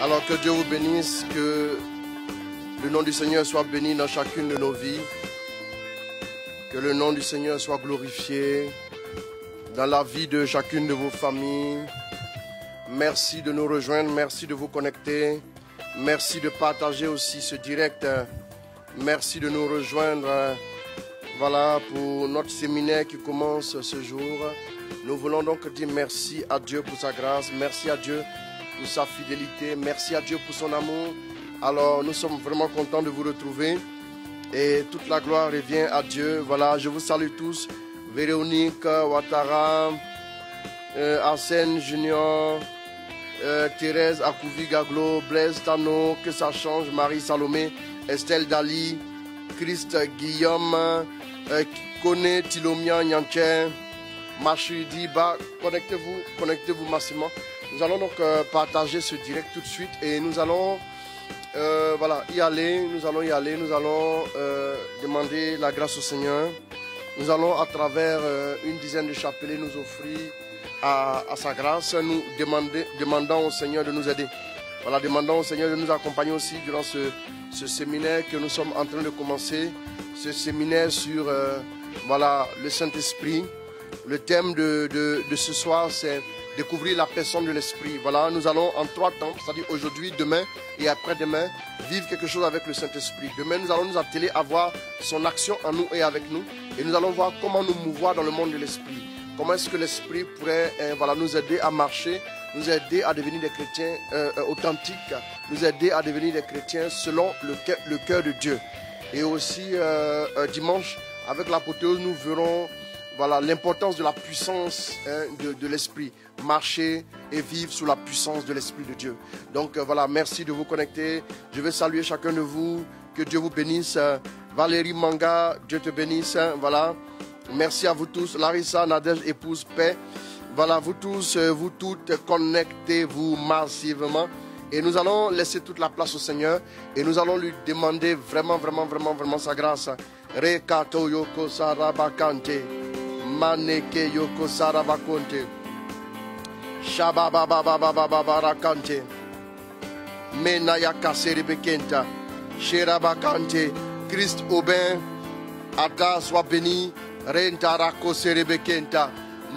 Alors que Dieu vous bénisse, que le nom du Seigneur soit béni dans chacune de nos vies. Que le nom du Seigneur soit glorifié dans la vie de chacune de vos familles. Merci de nous rejoindre, merci de vous connecter. Merci de partager aussi ce direct. Merci de nous rejoindre. Voilà pour notre séminaire qui commence ce jour. Nous voulons donc dire merci à Dieu pour sa grâce. Merci à Dieu pour sa fidélité. Merci à Dieu pour son amour. Alors nous sommes vraiment contents de vous retrouver. Et toute la gloire revient à Dieu. Voilà, je vous salue tous. Véronique, Ouattara, Arsène Junior, Thérèse Akouvi Gaglo, Blaise Tano, que ça change, Marie Salomé, Estelle Dali, Christ Guillaume, Kone Tilomia Nyanché, Machidi Ba. Connectez-vous massivement. Nous allons donc partager ce direct tout de suite et nous allons y aller. Nous allons demander la grâce au Seigneur. Nous allons, à travers une dizaine de chapelets, nous offrir à sa grâce. Nous demandons au Seigneur de nous aider. Voilà, demandons au Seigneur de nous accompagner aussi durant ce séminaire que nous sommes en train de commencer. Ce séminaire sur le Saint-Esprit. Le thème de ce soir, c'est découvrir la personne de l'Esprit. Voilà, nous allons en 3 temps, c'est-à-dire aujourd'hui, demain et après-demain, vivre quelque chose avec le Saint-Esprit. Demain, nous allons nous atteler à voir son action en nous et avec nous. Et nous allons voir comment nous mouvoir dans le monde de l'Esprit. Comment est-ce que l'Esprit pourrait nous aider à marcher, nous aider à devenir des chrétiens authentiques, nous aider à devenir des chrétiens selon le cœur de Dieu. Et aussi, dimanche, avec l'apothéose, nous verrons l'importance de la puissance de l'Esprit. Marcher et vivre sous la puissance de l'Esprit de Dieu. Donc merci de vous connecter. Je vais saluer chacun de vous. Que Dieu vous bénisse. Valérie Manga, Dieu te bénisse. Voilà. Merci à vous tous. Larissa, Nadège, épouse, paix. Voilà, vous tous, vous toutes, connectez-vous massivement. Et nous allons laisser toute la place au Seigneur. Et nous allons lui demander vraiment sa grâce. Rekato yoko sarabakante. Maneke yoko sarabakonte. Shababababababarakante. Menayaka seribekenta. Sherabakante. Christ Aubin. Ata soit béni. Rentarako serebekenta.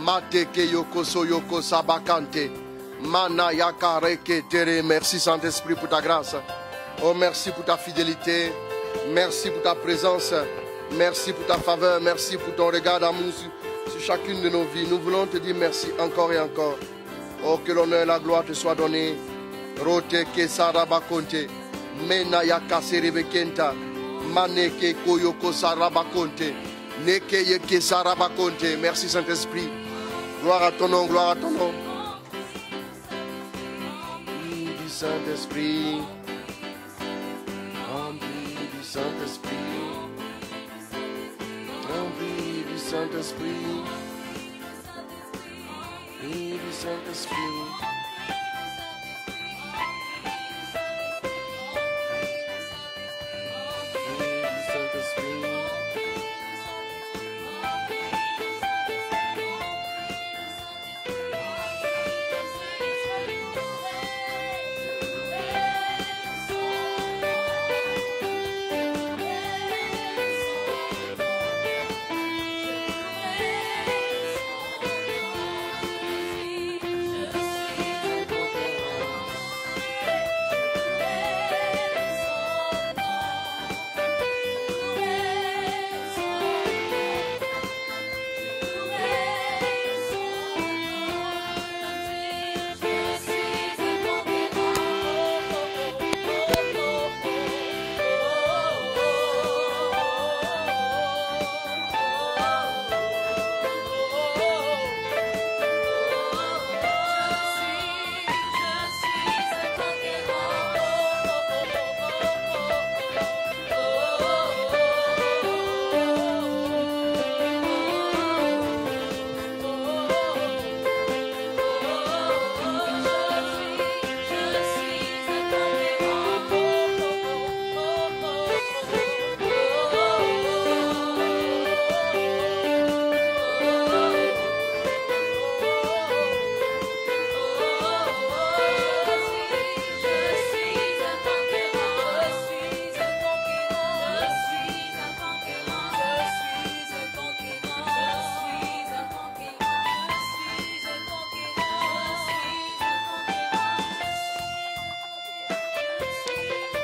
Mateke yoko soyoko sabakante. Manayaka reke tere. Merci Saint-Esprit pour ta grâce. Oh, merci pour ta fidélité. Merci pour ta présence. Merci pour ta faveur. Merci pour ton regard d'amour sur chacune de nos vies. Nous voulons te dire merci encore et encore. Oh, que l'honneur et la gloire te soient donnés. Rote ke sarabakonte. Menayaka serebekenta. Maneke koyoko sarabakonte. Neke yeke sarabakonte. Merci Saint-Esprit. Gloire à ton nom, gloire à ton nom. Rempli du Saint-Esprit. Rempli du Saint-Esprit. Rempli du Saint-Esprit. Rempli du Saint-Esprit.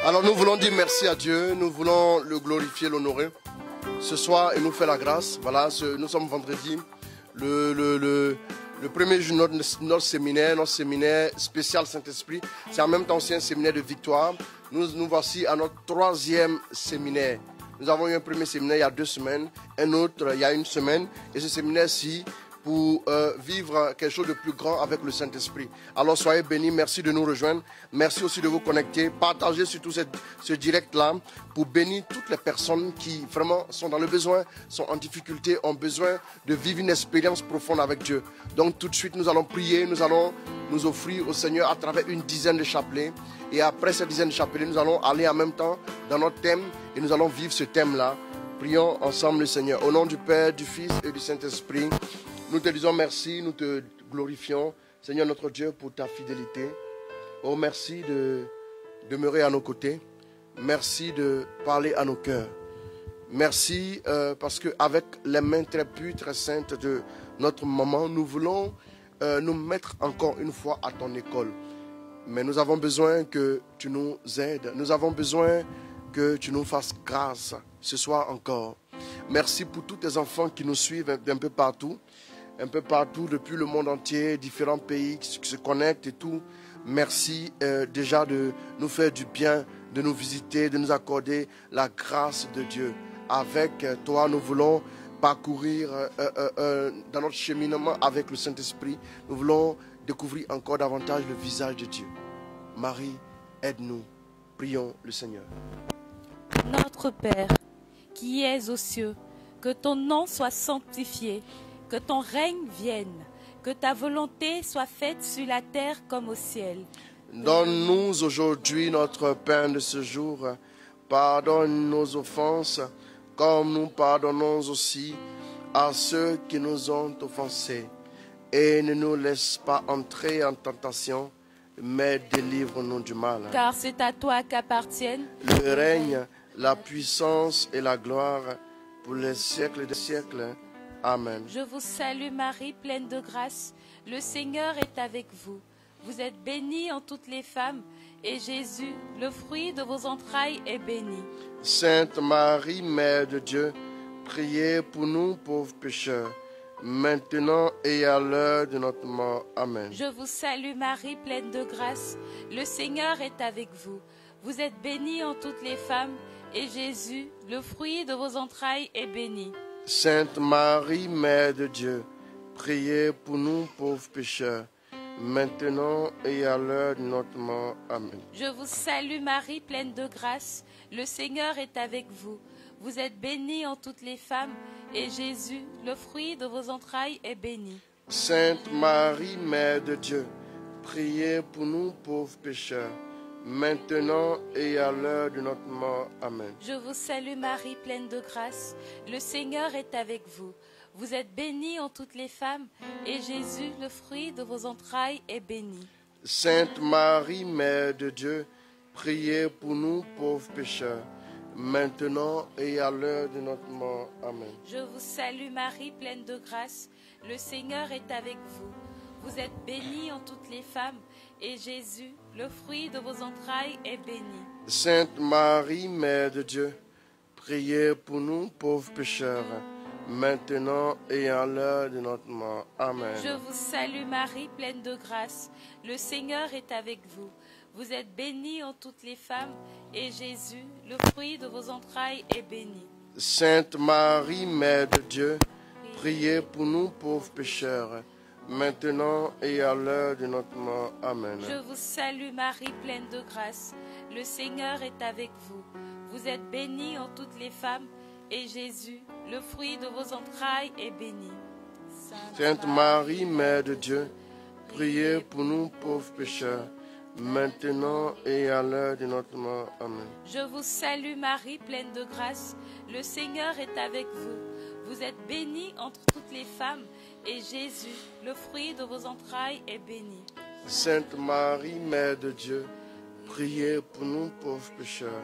Alors nous voulons dire merci à Dieu, nous voulons le glorifier, l'honorer. Ce soir, il nous fait la grâce. Voilà, nous sommes vendredi, le premier jour de notre séminaire spécial Saint-Esprit. C'est en même temps aussi un séminaire de victoire. Nous voici à notre 3e séminaire. Nous avons eu un premier séminaire il y a 2 semaines, un autre il y a 1 semaine. Et ce séminaire-ci, pour vivre quelque chose de plus grand avec le Saint-Esprit. Alors soyez bénis, merci de nous rejoindre, merci aussi de vous connecter, partagez surtout ce direct-là pour bénir toutes les personnes qui vraiment sont dans le besoin, sont en difficulté, ont besoin de vivre une expérience profonde avec Dieu. Donc tout de suite nous allons prier, nous allons nous offrir au Seigneur à travers une dizaine de chapelets. Et après cette dizaine de chapelets, nous allons aller en même temps dans notre thème et nous allons vivre ce thème-là. Prions ensemble le Seigneur. Au nom du Père, du Fils et du Saint-Esprit, nous te disons merci, nous te glorifions, Seigneur notre Dieu, pour ta fidélité. Oh, merci de demeurer à nos côtés. Merci de parler à nos cœurs. Merci parce qu'avec les mains très pures, très saintes de notre maman, nous voulons nous mettre encore une fois à ton école. Mais nous avons besoin que tu nous aides. Nous avons besoin que tu nous fasses grâce ce soir encore. Merci pour tous tes enfants qui nous suivent d'un peu partout depuis le monde entier, différents pays qui se connectent et tout. Merci déjà de nous faire du bien, de nous visiter, de nous accorder la grâce de Dieu. Avec toi, nous voulons parcourir dans notre cheminement avec le Saint-Esprit. Nous voulons découvrir encore davantage le visage de Dieu. Marie, aide-nous. Prions le Seigneur. Notre Père, qui es aux cieux, que ton nom soit sanctifié, que ton règne vienne, que ta volonté soit faite sur la terre comme au ciel. Donne-nous aujourd'hui notre pain de ce jour. Pardonne nos offenses, comme nous pardonnons aussi à ceux qui nous ont offensés. Et ne nous laisse pas entrer en tentation, mais délivre-nous du mal. Car c'est à toi qu'appartiennent le règne, la puissance et la gloire pour les siècles des siècles. Amen. Je vous salue Marie, pleine de grâce. Le Seigneur est avec vous. Vous êtes bénie en toutes les femmes, et Jésus, le fruit de vos entrailles, est béni. Sainte Marie, Mère de Dieu, priez pour nous pauvres pécheurs, maintenant et à l'heure de notre mort. Amen. Je vous salue Marie, pleine de grâce. Le Seigneur est avec vous. Vous êtes bénie en toutes les femmes, et Jésus, le fruit de vos entrailles, est béni. Sainte Marie, Mère de Dieu, priez pour nous pauvres pécheurs, maintenant et à l'heure de notre mort. Amen. Je vous salue Marie, pleine de grâce. Le Seigneur est avec vous. Vous êtes bénie en toutes les femmes, et Jésus, le fruit de vos entrailles, est béni. Sainte Marie, Mère de Dieu, priez pour nous pauvres pécheurs, maintenant et à l'heure de notre mort. Amen. Je vous salue Marie, pleine de grâce. Le Seigneur est avec vous. Vous êtes bénie en toutes les femmes, et Jésus, le fruit de vos entrailles, est béni. Sainte Marie, Mère de Dieu, priez pour nous pauvres pécheurs, maintenant et à l'heure de notre mort. Amen. Je vous salue Marie, pleine de grâce. Le Seigneur est avec vous. Vous êtes bénie en toutes les femmes, et Jésus, le fruit de vos entrailles, est béni. Sainte Marie, Mère de Dieu, priez pour nous pauvres pécheurs, maintenant et à l'heure de notre mort. Amen. Je vous salue Marie, pleine de grâce. Le Seigneur est avec vous. Vous êtes bénie en toutes les femmes, et Jésus, le fruit de vos entrailles, est béni. Sainte Marie, Mère de Dieu, priez pour nous pauvres pécheurs, maintenant et à l'heure de notre mort. Amen. Je vous salue Marie, pleine de grâce. Le Seigneur est avec vous. Vous êtes bénie en toutes les femmes, et Jésus, le fruit de vos entrailles, est béni. Sainte Marie, Mère de Dieu, priez pour nous pauvres pécheurs, maintenant et à l'heure de notre mort. Amen. Je vous salue Marie, pleine de grâce. Le Seigneur est avec vous. Vous êtes bénie entre toutes les femmes, et Jésus, le fruit de vos entrailles, est béni. Sainte Marie, Mère de Dieu, priez pour nous pauvres pécheurs,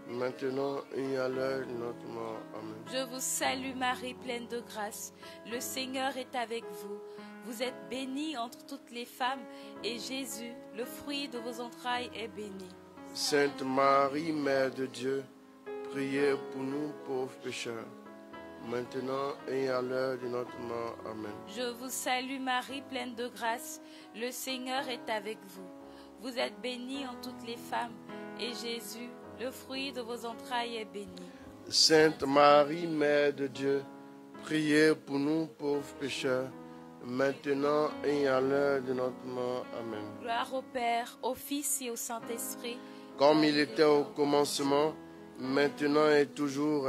maintenant et à l'heure de notre mort. Amen. Je vous salue Marie, pleine de grâce. Le Seigneur est avec vous. Vous êtes bénie entre toutes les femmes, et Jésus, le fruit de vos entrailles, est béni. Sainte Marie, Mère de Dieu, priez pour nous pauvres pécheurs, maintenant et à l'heure de notre mort. Amen. Je vous salue Marie, pleine de grâce, le Seigneur est avec vous. Vous êtes bénie en toutes les femmes, et Jésus, le fruit de vos entrailles, est béni. Sainte Marie, Mère de Dieu, priez pour nous pauvres pécheurs, maintenant et à l'heure de notre mort. Amen. Gloire au Père, au Fils et au Saint-Esprit, comme il était au commencement, maintenant et toujours,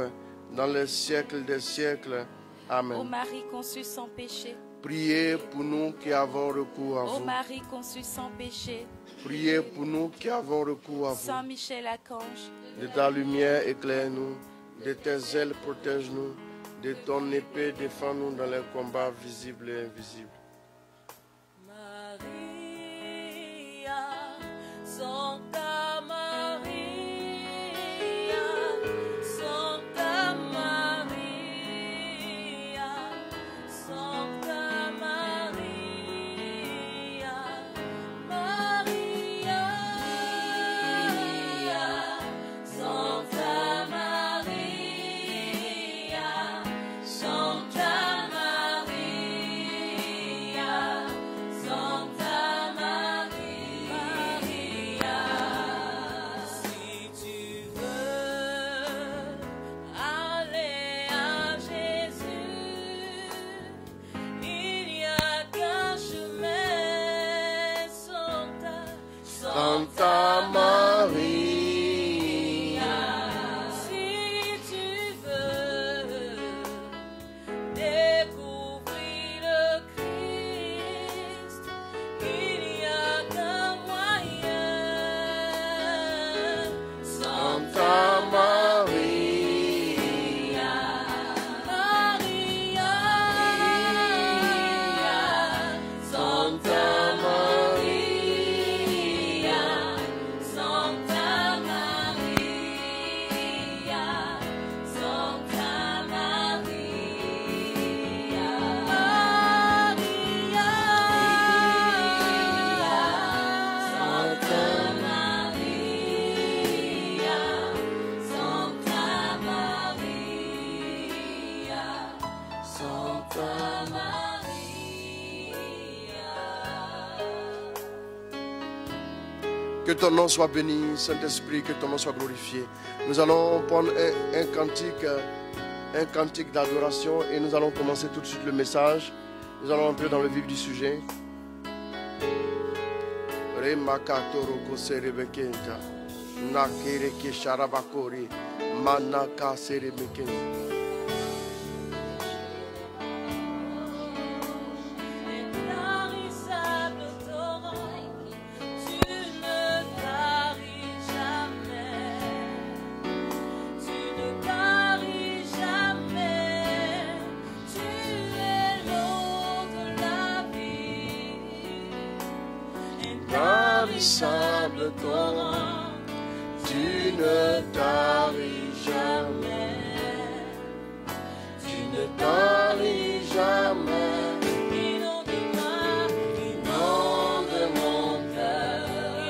dans les siècles des siècles. Amen. ô Marie conçue sans péché, Priez pour nous qui avons recours à ô vous. Marie conçue sans péché, Priez pour nous qui avons recours à Saint vous. Michel Archange, De ta lumière, éclaire-nous. De tes ailes, protège-nous. De ton épée, défends-nous dans les combats visibles et invisibles. Maria, Santa Maria, Santa Maria, Santa Maria, Maria, Santa Maria, Santa Maria, Santa Maria. Si tu veux aller à Jésus, il n'y a qu'un chemin, Santa Maria, si tu veux découvrir le Christ, il n'y a qu'un moyen, Santa Maria, Maria, Santa Maria, Santa Maria, Santa Maria, Santa Maria, Santa Maria, Santa Maria. que ton nom soit béni, Saint-Esprit, que ton nom soit glorifié. Nous allons prendre un cantique d'adoration et nous allons commencer tout de suite le message. Nous allons entrer dans le vif du sujet. Remakatoro serebekenta, nakereke sharabakori, manaka serebekenta. Intarissable torrent, tu ne taris jamais, tu ne taris jamais, tu es l'eau de la vie. Intarissable torrent, tu ne taris jamais, tu ne taris jamais. Inonde mon cœur,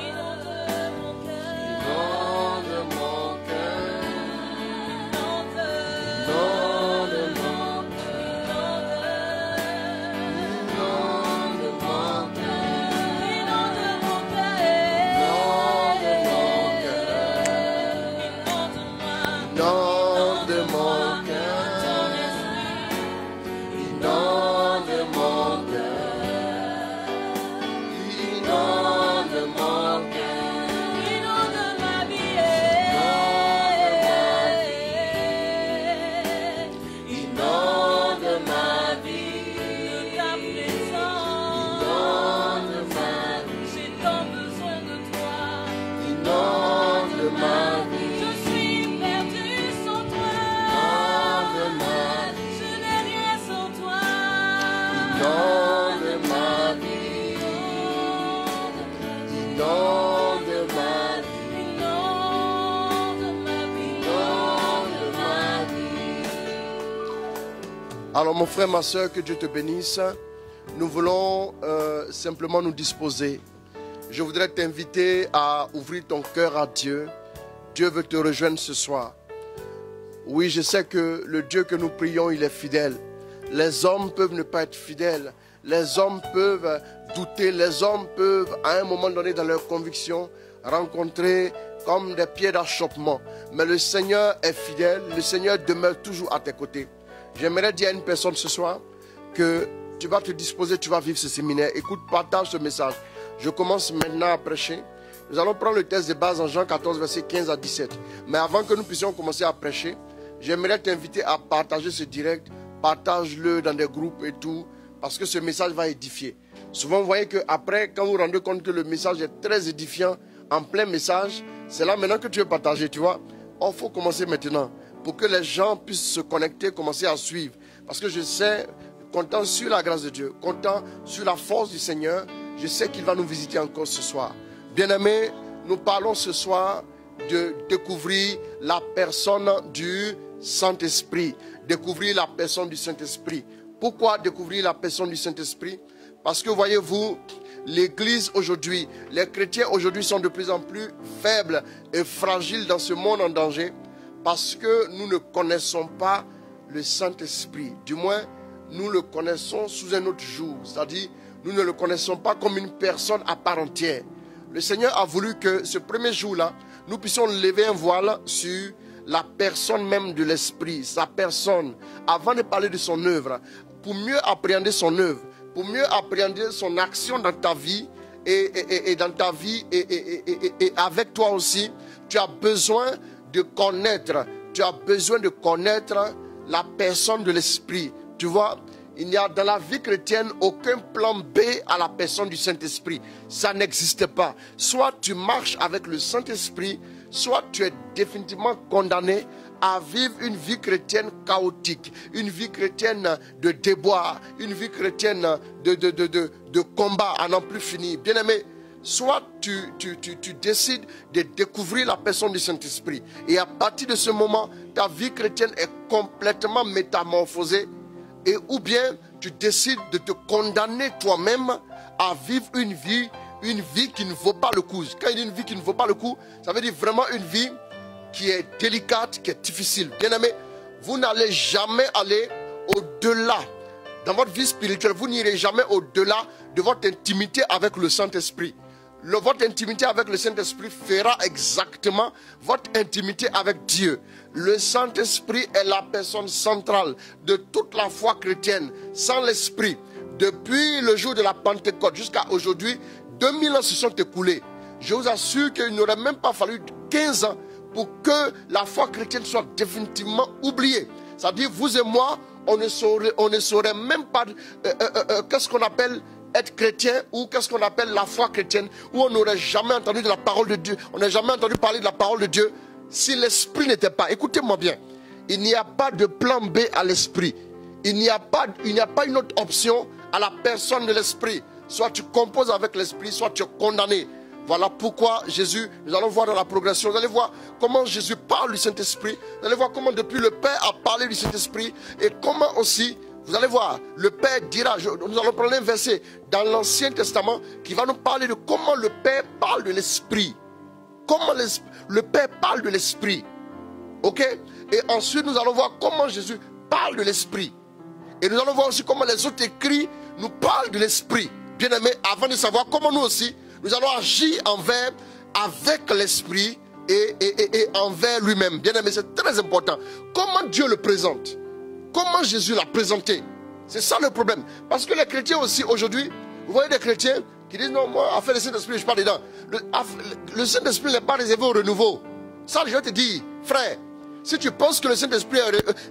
inonde mon cœur, Inonde mon cœur, inonde inonde mon Alors mon frère, ma soeur, que Dieu te bénisse. Nous voulons simplement nous disposer. je voudrais t'inviter à ouvrir ton cœur à Dieu. Dieu veut te rejoindre ce soir. Oui, je sais que le Dieu que nous prions, il est fidèle. Les hommes peuvent ne pas être fidèles. Les hommes peuvent douter. Les hommes peuvent, à un moment donné, dans leur conviction, rencontrer comme des pieds d'achoppement. Mais le Seigneur est fidèle. Le Seigneur demeure toujours à tes côtés. J'aimerais dire à une personne ce soir que tu vas te disposer, tu vas vivre ce séminaire. Écoute, partage ce message. Je commence maintenant à prêcher. Nous allons prendre le texte de base en Jean 14, versets 15 à 17. Mais avant que nous puissions commencer à prêcher, j'aimerais t'inviter à partager ce direct. Partage-le dans des groupes et tout, parce que ce message va édifier. Souvent, vous voyez qu'après, quand vous vous rendez compte que le message est très édifiant, en plein message, c'est là maintenant que tu veux partager, tu vois. Il faut commencer maintenant, pour que les gens puissent se connecter, commencer à suivre. Parce que je sais, comptant sur la grâce de Dieu, comptant sur la force du Seigneur, je sais qu'il va nous visiter encore ce soir. Bien-aimés, nous parlons ce soir de découvrir la personne du Saint-Esprit. Découvrir la personne du Saint-Esprit. Pourquoi découvrir la personne du Saint-Esprit? Parce que voyez-vous, l'Église aujourd'hui, les chrétiens aujourd'hui sont de plus en plus faibles et fragiles dans ce monde en danger, parce que nous ne connaissons pas le Saint-Esprit. Du moins, nous le connaissons sous un autre jour. C'est-à-dire, nous ne le connaissons pas comme une personne à part entière. Le Seigneur a voulu que ce premier jour-là, nous puissions lever un voile sur la personne même de l'Esprit, sa personne, avant de parler de son œuvre, pour mieux appréhender son œuvre, pour mieux appréhender son action dans ta vie et dans ta vie et avec toi aussi. Tu as besoin de connaître, la personne de l'Esprit. Tu vois, il n'y a dans la vie chrétienne aucun plan B à la personne du Saint-Esprit. Ça n'existe pas. Soit tu marches avec le Saint-Esprit, soit tu es définitivement condamné à vivre une vie chrétienne chaotique, une vie chrétienne de déboire, une vie chrétienne de combat à n'en plus finir. Bien-aimé, soit tu décides de découvrir la personne du Saint-Esprit, et à partir de ce moment, ta vie chrétienne est complètement métamorphosée, et ou bien tu décides de te condamner toi-même à vivre une vie qui ne vaut pas le coup. Quand il dit une vie qui ne vaut pas le coup, ça veut dire vraiment une vie qui est délicate, qui est difficile. Bien-aimé, vous n'allez jamais aller au-delà. Dans votre vie spirituelle, vous n'irez jamais au-delà de votre intimité avec le Saint-Esprit. Votre intimité avec le Saint-Esprit fera exactement votre intimité avec Dieu. Le Saint-Esprit est la personne centrale de toute la foi chrétienne. Sans l'Esprit, depuis le jour de la Pentecôte jusqu'à aujourd'hui, 2000 ans se sont écoulés. Je vous assure qu'il n'aurait même pas fallu 15 ans pour que la foi chrétienne soit définitivement oubliée. C'est-à-dire, vous et moi, on ne saurait même pas qu'est-ce qu'on appelle être chrétien, ou qu'est-ce qu'on appelle la foi chrétienne, où on n'aurait jamais entendu de la parole de Dieu, on n'a jamais entendu parler de la parole de Dieu si l'Esprit n'était pas. Écoutez-moi bien, il n'y a pas de plan B à l'Esprit. Il n'y a pas une autre option à la personne de l'Esprit. Soit tu composes avec l'Esprit, soit tu es condamné. Voilà pourquoi Jésus, nous allons voir dans la progression, vous allez voir comment Jésus parle du Saint-Esprit, vous allez voir comment depuis le Père a parlé du Saint-Esprit, et comment aussi, vous allez voir, le Père dira, nous allons prendre un verset dans l'Ancien Testament qui va nous parler de comment le Père parle de l'Esprit. Comment le Père parle de l'Esprit. Ok? Et ensuite, nous allons voir comment Jésus parle de l'Esprit. Et nous allons voir aussi comment les autres écrits nous parlent de l'Esprit. Bien aimé, avant de savoir comment nous aussi, nous allons agir avec l'Esprit et envers lui-même. Bien aimé, c'est très important. Comment Dieu le présente? Comment Jésus l'a présenté? C'est ça le problème. Parce que les chrétiens aussi, aujourd'hui, vous voyez des chrétiens qui disent non, moi, affaire du Saint-Esprit, je ne suis pas dedans. Le Saint-Esprit n'est pas réservé au renouveau. Ça, je vais te dire, frère, si tu penses que le Saint-Esprit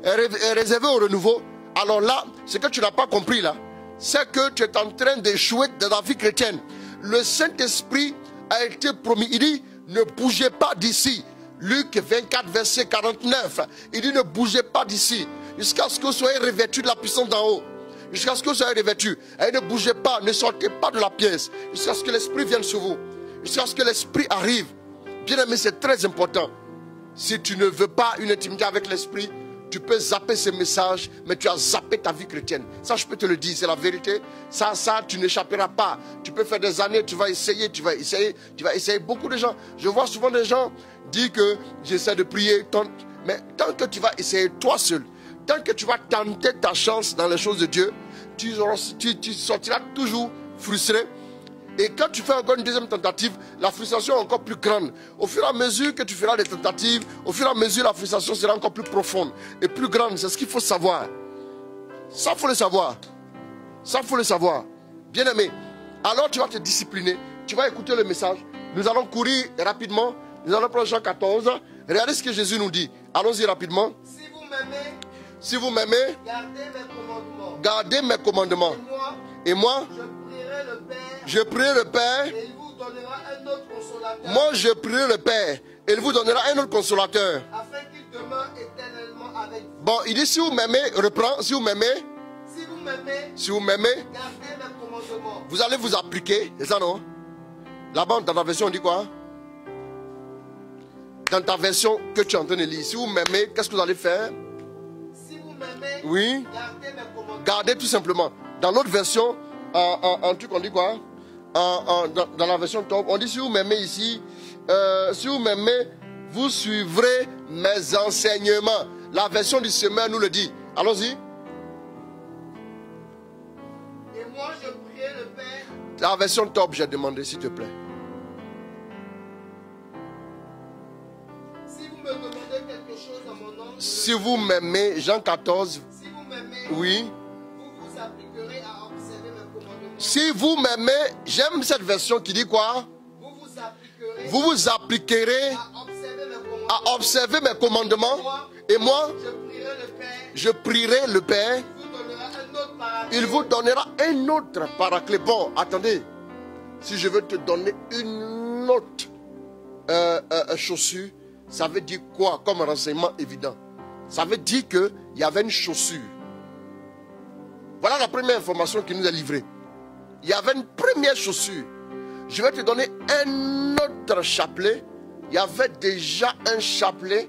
est réservé au renouveau, alors là, ce que tu n'as pas compris là, c'est que tu es en train d'échouer dans la vie chrétienne. Le Saint-Esprit a été promis. Il dit, ne bougez pas d'ici. Luc 24, verset 49. Il dit, ne bougez pas d'ici, jusqu'à ce que vous soyez revêtus de la puissance d'en haut. Jusqu'à ce que vous soyez revêtus. Et ne bougez pas, ne sortez pas de la pièce. Jusqu'à ce que l'Esprit vienne sur vous. Jusqu'à ce que l'Esprit arrive. Bien aimé, c'est très important. Si tu ne veux pas une intimité avec l'Esprit, tu peux zapper ces messages, mais tu as zappé ta vie chrétienne. Ça, je peux te le dire, c'est la vérité. Ça, tu n'échapperas pas. Tu peux faire des années, tu vas essayer. Beaucoup de gens, je vois souvent des gens dire que j'essaie de prier, mais tant que tu vas essayer toi seul, tant que tu vas tenter ta chance dans les choses de Dieu, tu sortiras toujours frustré. Et quand tu fais encore une deuxième tentative, la frustration est encore plus grande. Au fur et à mesure que tu feras des tentatives, au fur et à mesure la frustration sera encore plus profonde et plus grande. C'est ce qu'il faut savoir. Ça, il faut le savoir. Ça, il faut le savoir. Bien aimé, alors tu vas te discipliner. Tu vas écouter le message. Nous allons courir rapidement. Nous allons prendre Jean 14. Regardez ce que Jésus nous dit. Allons-y rapidement. Si vous m'aimez, Gardez mes commandements. Et moi, Et moi, je prierai le Père, je prie le Père. et il vous donnera un autre consolateur, Moi, je prie le Père. Et il vous donnera un autre consolateur. afin qu'il demeure éternellement avec vous. Bon, il dit si vous m'aimez, reprends. Si vous m'aimez, Si vous m'aimez, gardez mes commandements. vous allez vous appliquer. C'est ça, non? Là-bas, dans ta version, on dit quoi? Dans ta version que tu es en train de lire. Si vous m'aimez, qu'est-ce que vous allez faire? Si vous m'aimez, Oui. gardez mes commandements. Gardez tout simplement. Dans l'autre version, en truc, on dit quoi? Dans la version top, on dit si vous m'aimez ici, si vous m'aimez, vous suivrez mes enseignements. La version du semeur nous le dit. Allons-y. Et moi, je prierai le Père, La version top, j'ai demandé, s'il te plaît. si vous me demandez quelque chose en mon nom, Si vous m'aimez, Jean 14, si vous m'aimez, oui. vous vous appliquerez à observer mes commandements. Si vous m'aimez, j'aime cette version qui dit quoi? Vous vous appliquerez Vous vous appliquerez à observer mes commandements. à observer mes commandements. Et moi, Je prierai le Père, je prierai le Père. il vous donnera un autre Il vous donnera un autre paraclet. paraclet. Bon, attendez. Si je veux te donner une autre chaussure, ça veut dire quoi comme renseignement évident? Ça veut dire qu'il y avait une chaussure. Voilà la première information qui nous est livrée. Il y avait une première chaussure. Je vais te donner un autre chapelet. Il y avait déjà un chapelet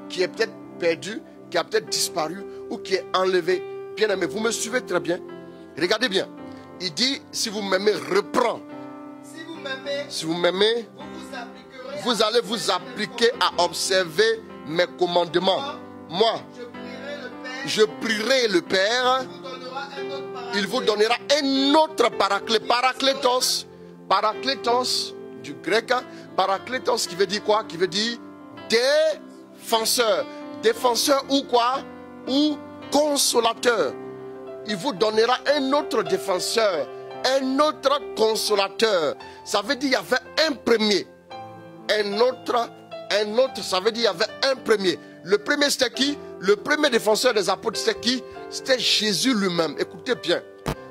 qui est peut-être perdu, qui a peut-être disparu ou qui est enlevé. Bien aimé, vous me suivez très bien. Regardez bien. Il dit, si vous m'aimez, reprends. Si vous m'aimez, Si vous m'aimez, vous vous appliquerez vous allez vous appliquer à observer mes commandements. Moi, Je prierai le Père, je prierai le Père. il vous donnera un autre paraclet. Il vous donnera un autre paraclet. Parakletos. Parakletos, du grec. Parakletos qui veut dire quoi? Qui veut dire défenseur. Défenseur ou quoi? Ou consolateur. Il vous donnera un autre défenseur. Un autre consolateur. Ça veut dire qu'il y avait un premier. Un autre, ça veut dire qu'il y avait un premier. Le premier c'était qui? Le premier défenseur des apôtres c'était qui? C'était Jésus lui-même. Écoutez bien.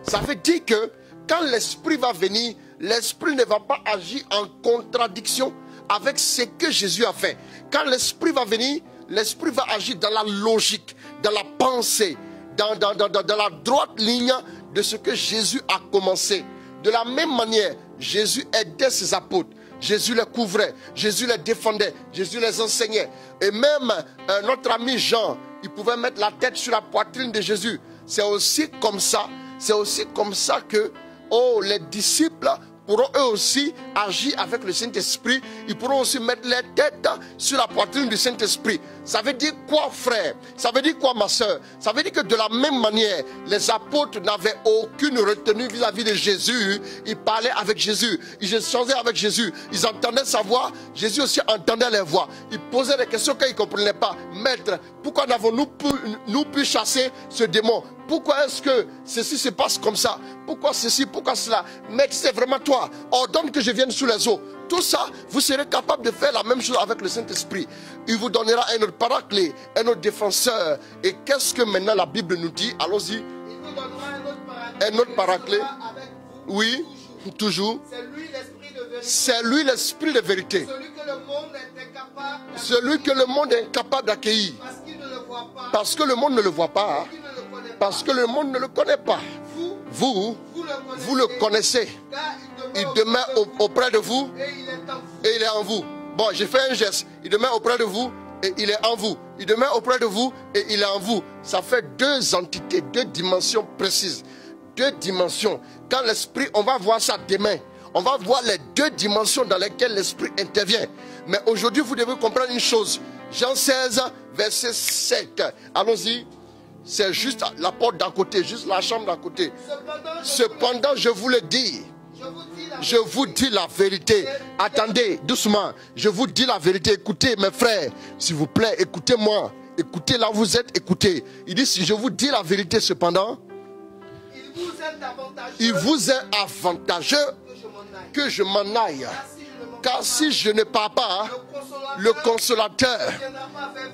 Ça veut dire que quand l'Esprit va venir, l'Esprit ne va pas agir en contradiction avec ce que Jésus a fait. Quand l'Esprit va venir, l'Esprit va agir dans la logique, dans la pensée, dans la droite ligne de ce que Jésus a commencé. De la même manière, Jésus aidait ses apôtres. Jésus les couvrait, Jésus les défendait, Jésus les enseignait. Et même notre ami Jean, il pouvait mettre la tête sur la poitrine de Jésus. C'est aussi comme ça que les disciples pourront eux aussi agir avec le Saint-Esprit. Ils pourront aussi mettre les têtes sur la poitrine du Saint-Esprit. Ça veut dire quoi, frère? Ça veut dire quoi, ma soeur? Ça veut dire que de la même manière, les apôtres n'avaient aucune retenue vis-à-vis de Jésus. Ils parlaient avec Jésus, ils échangeaient avec Jésus, ils entendaient sa voix. Jésus aussi entendait les voix. Ils posaient des questions qu'ils ne comprenaient pas. Maître, pourquoi n'avons-nous pu chasser ce démon? Pourquoi est-ce que ceci se passe comme ça? Pourquoi ceci? Pourquoi cela? Maître, c'est vraiment toi. Ordonne que je vienne sous les eaux. Tout ça, vous serez capable de faire la même chose avec le Saint-Esprit. Il vous donnera un autre paraclet, un autre défenseur. Et qu'est-ce que maintenant la Bible nous dit? Allons-y. Il vous donnera un autre Un autre paraclet. paraclet. qui sera avec vous Oui, toujours. C'est lui l'esprit de vérité. C'est lui l'Esprit de vérité. Celui que le monde est incapable d'accueillir. Celui que le monde est incapable d'accueillir. Parce qu'il ne le voit pas. Parce que le monde ne le voit pas. Qu'il ne le connaît pas. Parce que le monde ne le connaît pas. Vous le connaissez. Car Il demeure auprès de vous et il est en vous. et il est en vous. Bon, j'ai fait un geste. Il demeure auprès de vous et il est en vous. Il demeure auprès de vous et il est en vous. Ça fait deux entités, deux dimensions précises. Deux dimensions. Quand l'esprit, on va voir ça demain. On va voir les deux dimensions dans lesquelles l'esprit intervient. Mais aujourd'hui, vous devez comprendre une chose. Jean 16, verset 7. Allons-y. C'est juste la porte d'à côté, juste la chambre d'à côté. Cependant, je vous le dis. Je vous dis la vérité. Attendez, doucement. Je vous dis la vérité. Écoutez, mes frères, s'il vous plaît, écoutez-moi. Écoutez là où vous êtes, écoutez. Il dit, si je vous dis la vérité, cependant, il vous est avantageux que je m'en aille. Car si je ne pars pas, le consolateur.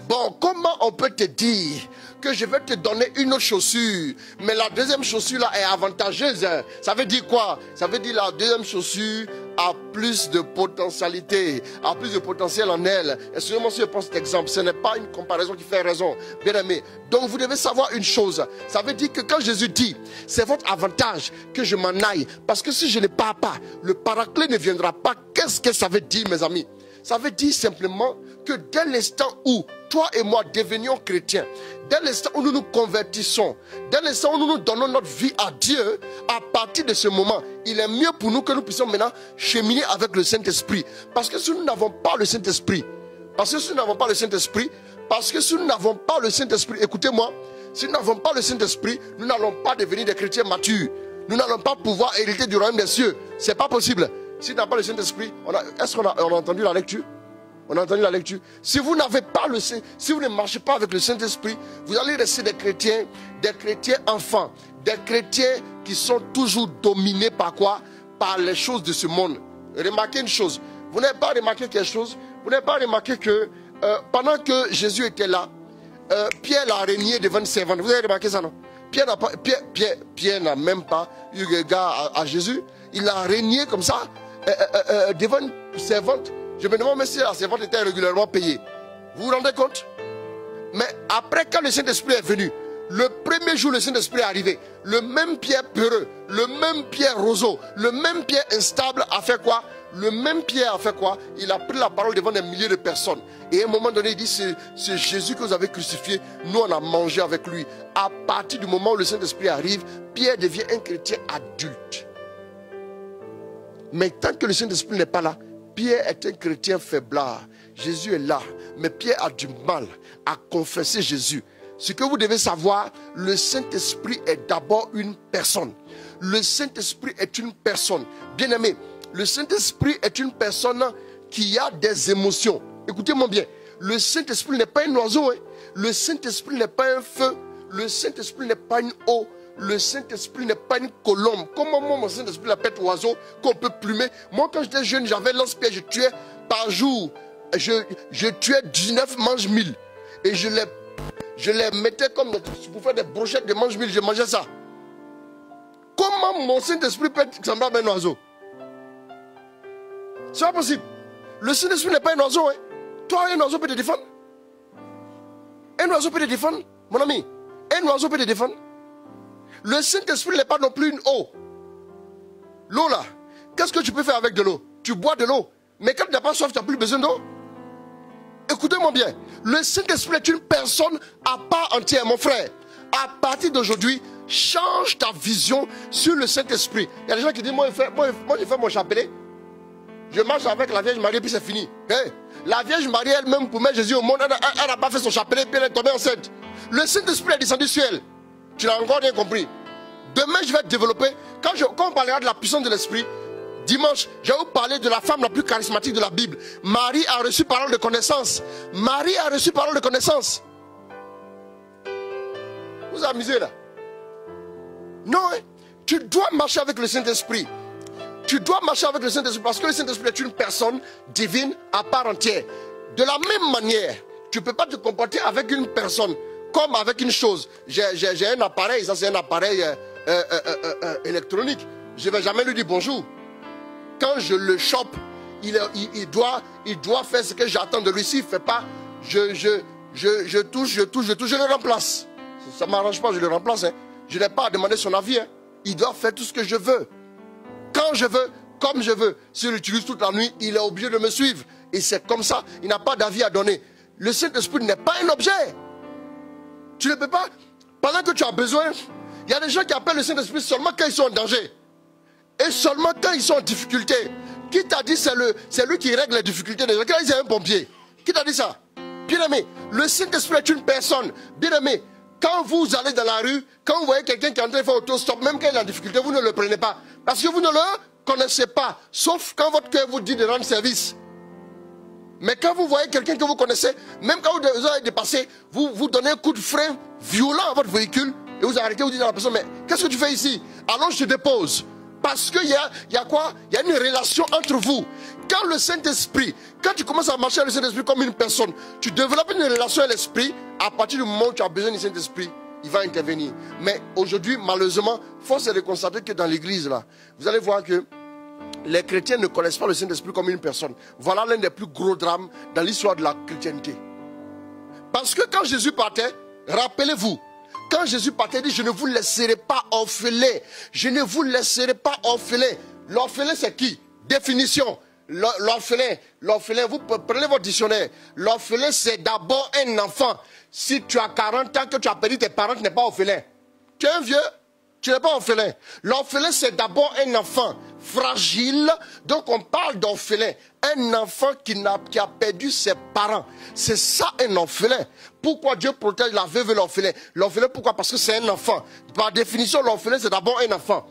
Bon, comment on peut te dire que je vais te donner une autre chaussure, mais la deuxième chaussure là est avantageuse? Ça veut dire quoi? Ça veut dire la deuxième chaussure a plus de potentialité, a plus de potentiel en elle. Excusez-moi si je prends cet exemple, ce n'est pas une comparaison qui fait raison, bien aimé. Donc vous devez savoir une chose, ça veut dire que quand Jésus dit, c'est votre avantage que je m'en aille, parce que si je ne pars pas, le paraclet ne viendra pas. Qu'est-ce que ça veut dire, mes amis? Ça veut dire simplement que dès l'instant où toi et moi devenions chrétiens, dès l'instant où nous nous convertissons, dès l'instant où nous nous donnons notre vie à Dieu, à partir de ce moment, il est mieux pour nous que nous puissions maintenant cheminer avec le Saint-Esprit. Parce que si nous n'avons pas le Saint-Esprit, écoutez-moi, si nous n'avons pas le Saint-Esprit, nous n'allons pas devenir des chrétiens matures. Nous n'allons pas pouvoir hériter du royaume des cieux. Ce n'est pas possible. Si nous n'avons pas le Saint-Esprit, est-ce qu'on a entendu la lecture? On a entendu la lecture. Si vous n'avez pas le Saint, si vous ne marchez pas avec le Saint-Esprit, vous allez rester des chrétiens enfants, des chrétiens qui sont toujours dominés par quoi? Par les choses de ce monde. Remarquez une chose. Vous n'avez pas remarqué quelque chose? Vous n'avez pas remarqué que pendant que Jésus était là, Pierre l'a régné devant une servante. Vous avez remarqué ça, non? Pierre n'a même pas eu regard à Jésus. Il a régné comme ça devant une servante. Je me demande même si la servante était régulièrement payée. Vous vous rendez compte? Mais après, quand le Saint-Esprit est venu, le premier jour le Saint-Esprit est arrivé, le même Pierre peureux, le même Pierre roseau, le même Pierre instable a fait quoi? Le même Pierre a fait quoi? Il a pris la parole devant des milliers de personnes. Et à un moment donné, il dit, c'est Jésus que vous avez crucifié. Nous, on a mangé avec lui. À partir du moment où le Saint-Esprit arrive, Pierre devient un chrétien adulte. Mais tant que le Saint-Esprit n'est pas là, Pierre est un chrétien faiblard. Jésus est là. Mais Pierre a du mal à confesser Jésus. Ce que vous devez savoir, le Saint-Esprit est d'abord une personne. Le Saint-Esprit est une personne. Bien-aimé, le Saint-Esprit est une personne qui a des émotions. Écoutez-moi bien. Le Saint-Esprit n'est pas un oiseau. Hein. Le Saint-Esprit n'est pas un feu. Le Saint-Esprit n'est pas une eau. Le Saint-Esprit n'est pas une colombe. Comment moi, mon Saint-Esprit l'appelle oiseau qu'on peut plumer? Moi, quand j'étais jeune, j'avais lance-pierre. Je tuais par jour. Je tuais 19 mange-mille. Et je les mettais comme pour faire des brochettes de mange-mille. Je mangeais ça. Comment mon Saint-Esprit peut être semblable à un oiseau? C'est pas possible. Le Saint-Esprit n'est pas un oiseau. Hein. Toi, un oiseau peut te défendre. Un oiseau peut te défendre, mon ami. Un oiseau peut te défendre. Le Saint-Esprit n'est pas non plus une eau. L'eau là, qu'est-ce que tu peux faire avec de l'eau? Tu bois de l'eau. Mais quand tu n'as pas soif, tu n'as plus besoin d'eau. Écoutez-moi bien. Le Saint-Esprit est une personne à part entière, mon frère. À partir d'aujourd'hui, change ta vision sur le Saint-Esprit. Il y a des gens qui disent, moi, je fais mon chapelet. Je marche avec la Vierge Marie, puis c'est fini. Hey, la Vierge Marie elle-même, pour mettre Jésus au monde, elle n'a pas fait son chapelet, puis elle est tombée enceinte. Le Saint-Esprit est descendu sur elle. Tu n'as encore rien compris. Demain, je vais te développer. Quand on parlera de la puissance de l'Esprit, dimanche, je vais vous parler de la femme la plus charismatique de la Bible. Marie a reçu parole de connaissance. Marie a reçu parole de connaissance. Vous vous amusez là? Non, hein? Tu dois marcher avec le Saint-Esprit. Tu dois marcher avec le Saint-Esprit parce que le Saint-Esprit est une personne divine à part entière. De la même manière, tu ne peux pas te comporter avec une personne comme avec une chose. J'ai un appareil, ça c'est un appareil électronique. Je ne vais jamais lui dire bonjour. Quand je le chope, il doit faire ce que j'attends de lui. S'il ne fait pas, je touche, je le remplace. Ça ne m'arrange pas, je le remplace. Hein. Je n'ai pas à demander son avis. Hein. Il doit faire tout ce que je veux. Quand je veux, comme je veux. S'il l'utilise toute la nuit, il est obligé de me suivre. Et c'est comme ça, il n'a pas d'avis à donner. Le Saint-Esprit n'est pas un objet. Tu ne peux pas, pendant que tu as besoin, il y a des gens qui appellent le Saint-Esprit seulement quand ils sont en danger. Et seulement quand ils sont en difficulté. Qui t'a dit c'est lui qui règle les difficultés des gens? Quand il y a un pompier. Qui t'a dit ça? Bien aimé, le Saint-Esprit est une personne. Bien aimé, quand vous allez dans la rue, quand vous voyez quelqu'un qui est en train de faire auto-stop, même quand il est en difficulté, vous ne le prenez pas. Parce que vous ne le connaissez pas. Sauf quand votre cœur vous dit de rendre service. Mais quand vous voyez quelqu'un que vous connaissez, même quand vous avez dépassé, vous donnez un coup de frein violent à votre véhicule et vous arrêtez, vous dites à la personne, mais qu'est-ce que tu fais ici? Allons, je te dépose. Parce qu'il y a quoi? Il y a une relation entre vous. Quand le Saint-Esprit, quand tu commences à marcher avec le Saint-Esprit comme une personne, tu développes une relation avec l'Esprit. À partir du moment où tu as besoin du Saint-Esprit, il va intervenir. Mais aujourd'hui, malheureusement, force est de constater que dans l'église, là, vous allez voir que les chrétiens ne connaissent pas le Saint-Esprit comme une personne. Voilà l'un des plus gros drames dans l'histoire de la chrétienté. Parce que quand Jésus partait, rappelez-vous, quand Jésus partait, il dit, je ne vous laisserai pas orphelins. Je ne vous laisserai pas orphelins. L'orphelin, c'est qui? Définition. L'orphelin, vous prenez votre dictionnaire. L'orphelin, c'est d'abord un enfant. Si tu as 40 ans, que tu as perdu tes parents, tu n'es pas orphelin. Tu es un vieux, tu n'es pas orphelin. L'orphelin, c'est d'abord un enfant fragile. Donc on parle d'orphelin. Un enfant qui a perdu ses parents. C'est ça un orphelin. Pourquoi Dieu protège la veuve et l'orphelin? L'orphelin, pourquoi? Parce que c'est un enfant. Par définition, l'orphelin, c'est d'abord un enfant.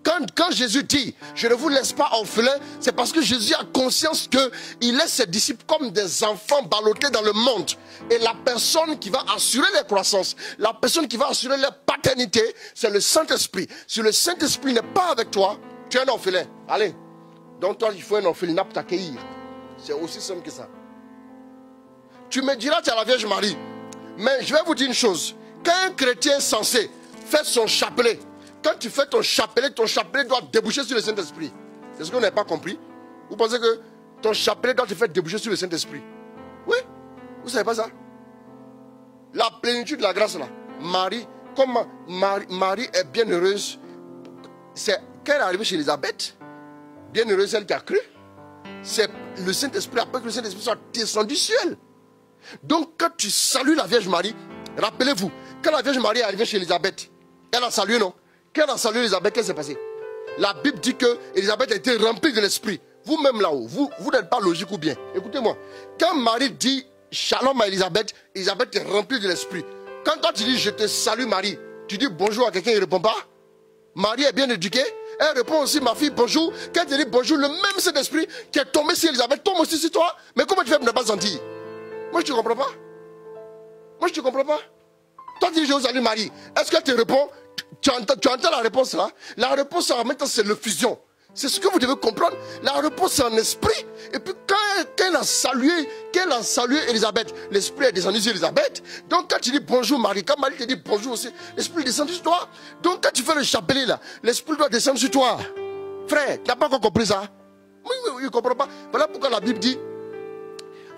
Quand Jésus dit, je ne vous laisse pas orphelins, c'est parce que Jésus a conscience qu'il laisse ses disciples comme des enfants ballottés dans le monde. Et la personne qui va assurer leur croissance, la personne qui va assurer leur paternité, c'est le Saint-Esprit. Si le Saint-Esprit n'est pas avec toi, tu es un orphelin. Allez, donc toi, il faut un orphelinat pour t'accueillir. C'est aussi simple que ça. Tu me diras, tu es la Vierge Marie. Mais je vais vous dire une chose. Quand un chrétien censé fait son chapelet, quand tu fais ton chapelet doit déboucher sur le Saint-Esprit. C'est ce que vous n'avez pas compris. Vous pensez que ton chapelet doit te faire déboucher sur le Saint-Esprit? Oui. Vous ne savez pas ça? La plénitude de la grâce là. Marie, comme Marie est bien heureuse. C'est quand elle est arrivée chez Élisabeth, bien heureuse celle qui a cru. C'est le Saint-Esprit, après que le Saint-Esprit soit descendu du ciel. Donc quand tu salues la Vierge Marie, rappelez-vous, quand la Vierge Marie est arrivée chez Élisabeth, elle a salué, non? Quand elle a salué Élisabeth, qu'est-ce qui s'est passé? La Bible dit que Élisabeth a été remplie de l'Esprit. Vous-même là-haut, vous n'êtes pas logique ou bien. Écoutez-moi, quand Marie dit shalom à Élisabeth, Élisabeth est remplie de l'Esprit. Quand toi tu dis je te salue Marie, tu dis bonjour à quelqu'un, il ne répond pas. Marie est bien éduquée, elle répond aussi ma fille bonjour. Quand elle te dit bonjour, le même Saint-Esprit qui est tombé sur Élisabeth tombe aussi sur toi. Mais comment tu fais pour ne pas sentir? Moi je ne comprends pas. Moi je ne comprends pas. Toi tu dis je salue Marie, est-ce qu'elle te répond? Tu entends la réponse là? La réponse en même temps c'est l'effusion. C'est ce que vous devez comprendre. La réponse c'est en esprit. Et puis quand elle a salué Élisabeth, l'esprit est descendu sur Élisabeth. Donc quand tu dis bonjour Marie, quand Marie te dit bonjour aussi, l'esprit est descendu sur toi. Donc quand tu fais le chapelet là, l'esprit doit descendre sur toi. Frère, tu n'as pas encore compris ça? Oui, je ne comprends pas. Voilà pourquoi la Bible dit,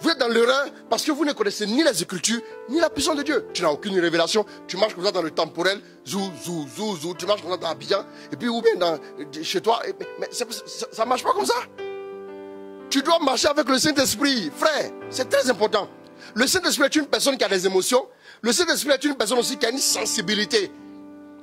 vous êtes dans l'erreur parce que vous ne connaissez ni les Écritures, ni la puissance de Dieu. Tu n'as aucune révélation. Tu marches comme ça dans le temporel. Zou. Tu marches comme ça dans Abidjan. Et puis ou bien chez toi. Mais ça ne marche pas comme ça. Tu dois marcher avec le Saint-Esprit. Frère, c'est très important. Le Saint-Esprit est une personne qui a des émotions. Le Saint-Esprit est une personne aussi qui a une sensibilité.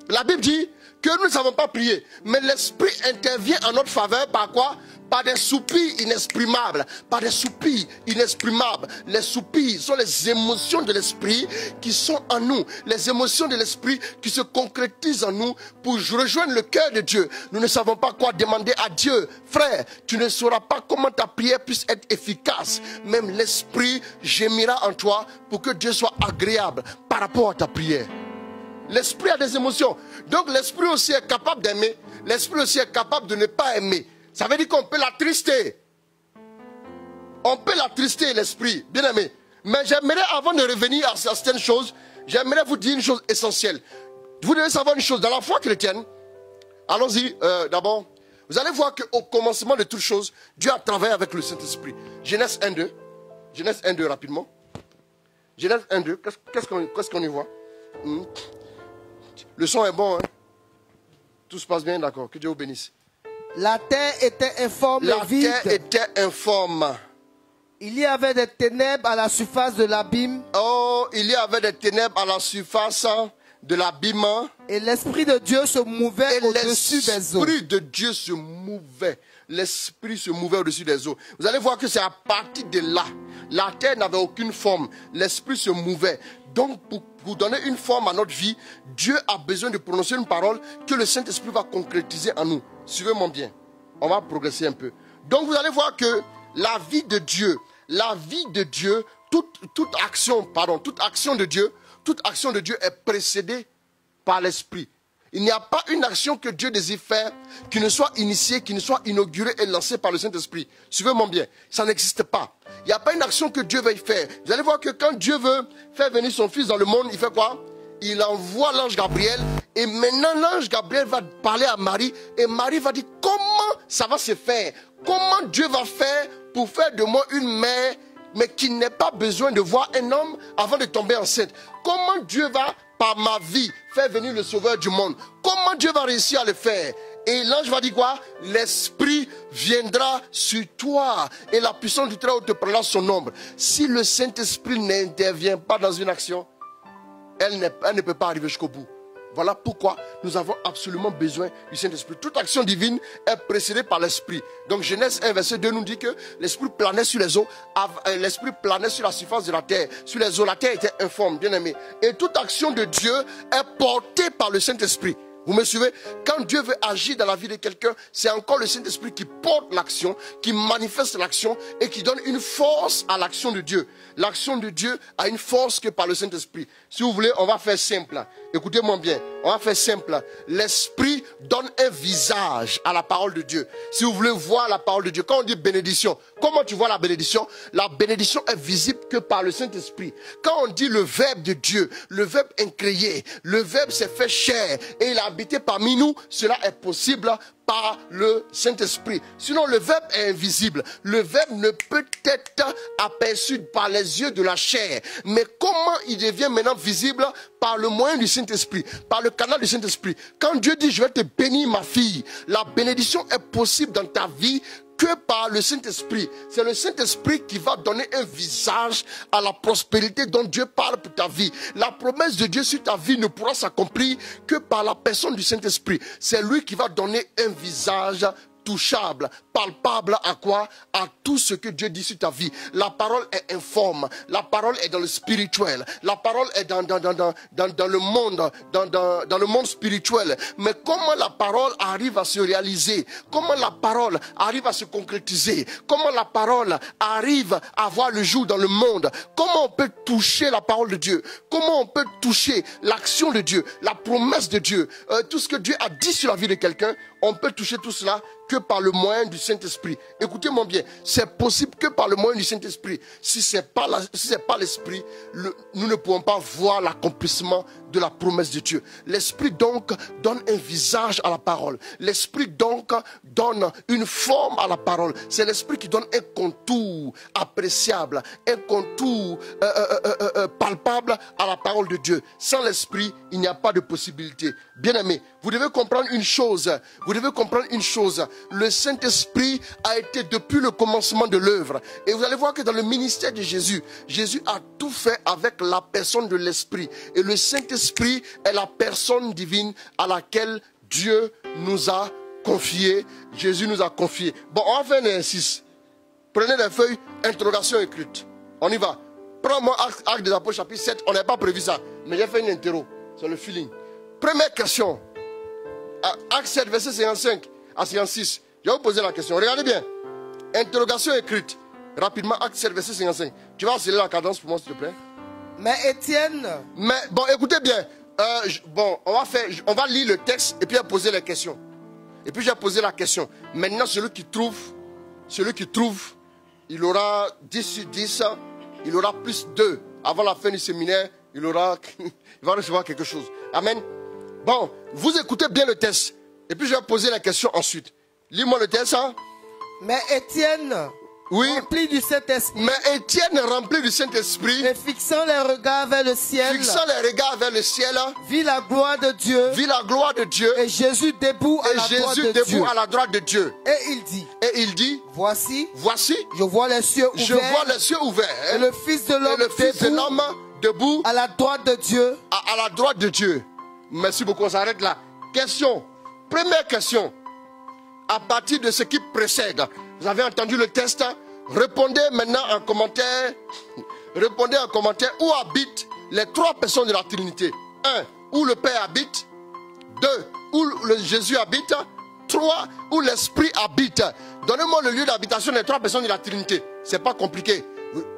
La Bible dit que nous ne savons pas prier. Mais l'Esprit intervient en notre faveur par quoi? Par des soupirs inexprimables. Par des soupirs inexprimables. Les soupirs sont les émotions de l'esprit qui sont en nous. Les émotions de l'esprit qui se concrétisent en nous pour rejoindre le cœur de Dieu. Nous ne savons pas quoi demander à Dieu. Frère, tu ne sauras pas comment ta prière puisse être efficace. Même l'esprit gémira en toi pour que Dieu soit agréable par rapport à ta prière. L'esprit a des émotions. Donc l'esprit aussi est capable d'aimer. L'esprit aussi est capable de ne pas aimer. Ça veut dire qu'on peut l'attrister. On peut l'attrister, l'esprit, bien aimé. Mais j'aimerais, avant de revenir à certaines choses, j'aimerais vous dire une chose essentielle. Vous devez savoir une chose. Dans la foi chrétienne, allons-y d'abord. Vous allez voir qu'au commencement de toutes choses, Dieu a travaillé avec le Saint-Esprit. Genèse 1:2. Genèse 1:2 rapidement. Genèse 1:2. Qu'est-ce qu'on y voit? Le son est bon, hein? Tout se passe bien, d'accord. Que Dieu vous bénisse. La terre était informe et vide. La terre était informe. Il y avait des ténèbres à la surface de l'abîme. Oh, il y avait des ténèbres à la surface de l'abîme. Et l'Esprit de Dieu se mouvait Et au-dessus des eaux. l'Esprit de Dieu se mouvait. L'Esprit se mouvait au-dessus des eaux. Vous allez voir que c'est à partir de là. La terre n'avait aucune forme. L'Esprit se mouvait. Donc, pour donner une forme à notre vie, Dieu a besoin de prononcer une parole que le Saint-Esprit va concrétiser en nous. Suivez-moi bien. On va progresser un peu. Donc, vous allez voir que la vie de Dieu, toute action de Dieu est précédée par l'Esprit. Il n'y a pas une action que Dieu désire faire qui ne soit initiée, qui ne soit inaugurée et lancée par le Saint-Esprit. Suivez-moi bien, ça n'existe pas. Il n'y a pas une action que Dieu veuille faire. Vous allez voir que quand Dieu veut faire venir son Fils dans le monde, il fait quoi? Il envoie l'ange Gabriel et maintenant l'ange Gabriel va parler à Marie et Marie va dire comment ça va se faire? Comment Dieu va faire pour faire de moi une mère mais qui n'ait pas besoin de voir un homme avant de tomber enceinte? Comment Dieu va, par ma vie, faire venir le Sauveur du monde? Comment Dieu va réussir à le faire? Et l'ange va dire quoi? L'Esprit viendra sur toi et la puissance du Très-Haut te prendra son ombre. Si le Saint-Esprit n'intervient pas dans une action, elle ne peut pas arriver jusqu'au bout. Voilà pourquoi nous avons absolument besoin du Saint-Esprit. Toute action divine est précédée par l'Esprit. Donc Genèse 1, verset 2 nous dit que l'Esprit planait sur les eaux, l'Esprit planait sur la surface de la terre. Sur les eaux, la terre était informe, bien aimé. Et toute action de Dieu est portée par le Saint-Esprit. Vous me suivez? Quand Dieu veut agir dans la vie de quelqu'un, c'est encore le Saint-Esprit qui porte l'action, qui manifeste l'action et qui donne une force à l'action de Dieu. L'action de Dieu a une force que par le Saint-Esprit. Si vous voulez, on va faire simple. Écoutez-moi bien, on va faire simple. L'Esprit donne un visage à la parole de Dieu. Si vous voulez voir la parole de Dieu, quand on dit bénédiction, comment tu vois la bénédiction? La bénédiction est visible que par le Saint-Esprit. Quand on dit le Verbe de Dieu, le Verbe incréé, le Verbe s'est fait chair et il a habité parmi nous, cela est possible par le Saint-Esprit. Sinon, le Verbe est invisible. Le Verbe ne peut être aperçu par les yeux de la chair. Mais comment il devient maintenant visible? Par le moyen du Saint-Esprit, par le canal du Saint-Esprit. Quand Dieu dit, je vais te bénir ma fille, la bénédiction est possible dans ta vie que par le Saint-Esprit. C'est le Saint-Esprit qui va donner un visage à la prospérité dont Dieu parle pour ta vie. La promesse de Dieu sur ta vie ne pourra s'accomplir que par la personne du Saint-Esprit. C'est lui qui va donner un visage touchable, palpable à quoi? À tout ce que Dieu dit sur ta vie. La parole est informe, la parole est dans le spirituel, la parole est dans le monde spirituel. Mais comment la parole arrive à se réaliser? Comment la parole arrive à se concrétiser? Comment la parole arrive à voir le jour dans le monde? Comment on peut toucher la parole de Dieu? Comment on peut toucher l'action de Dieu, la promesse de Dieu, tout ce que Dieu a dit sur la vie de quelqu'un? On peut toucher tout cela que par le moyen du Saint-Esprit. Écoutez-moi bien, c'est possible que par le moyen du Saint-Esprit. Si ce n'est pas l'Esprit, nous ne pouvons pas voir l'accomplissement de la promesse de Dieu. L'Esprit donc donne un visage à la parole. L'Esprit donc donne une forme à la parole. C'est l'Esprit qui donne un contour appréciable, un contour palpable à la parole de Dieu. Sans l'Esprit, il n'y a pas de possibilité. Bien-aimés, vous devez comprendre une chose. Vous devez comprendre une chose. Le Saint-Esprit a été depuis le commencement de l'œuvre. Et vous allez voir que dans le ministère de Jésus, Jésus a tout fait avec la personne de l'Esprit. Et le Saint-Esprit est la personne divine à laquelle Dieu nous a confié. Jésus nous a confié. Bon, on va faire un exercice. Prenez les feuilles, interrogation écrite. On y va. Prends-moi Actes des Apôtres chapitre 7. On n'a pas prévu ça. Mais j'ai fait une interro. C'est le feeling. Première question. Acte 7, verset 55 à 56. Je vais vous poser la question. Regardez bien. Interrogation écrite. Rapidement, Acte 7, verset 55. Tu vas accélérer la cadence pour moi, s'il te plaît. Mais Étienne... Mais, bon, écoutez bien. On va lire le texte et puis poser les questions. Et puis j'ai posé la question. Maintenant, celui qui trouve, il aura 10 sur 10. Il aura plus 2. Avant la fin du séminaire, il va recevoir quelque chose. Amen. Bon, vous écoutez bien le texte. Et puis je vais poser la question ensuite. Lis-moi le texte. Hein? Mais Étienne, Oui. rempli du Saint-Esprit, Mais Étienne, rempli du Saint-Esprit, et fixant les regards vers le ciel, fixant les regards vers le ciel, vit la gloire de Dieu, vit la gloire de Dieu et Jésus debout à et la droite Jésus de Dieu. debout à la droite de Dieu. Et il dit, Et il dit, voici, voici, je vois les cieux je ouverts, vois les cieux ouverts et le Fils de et l'homme le Fils de debout l'homme debout à la droite de Dieu. à la droite de Dieu. Merci beaucoup, on s'arrête là. Question, première question. À partir de ce qui précède, vous avez entendu le test. Répondez maintenant en commentaire. Répondez en commentaire où habitent les trois personnes de la Trinité. 1. Où le Père habite. 2. Où Jésus habite. 3. Où l'Esprit habite. Donnez-moi le lieu d'habitation des trois personnes de la Trinité. C'est pas compliqué.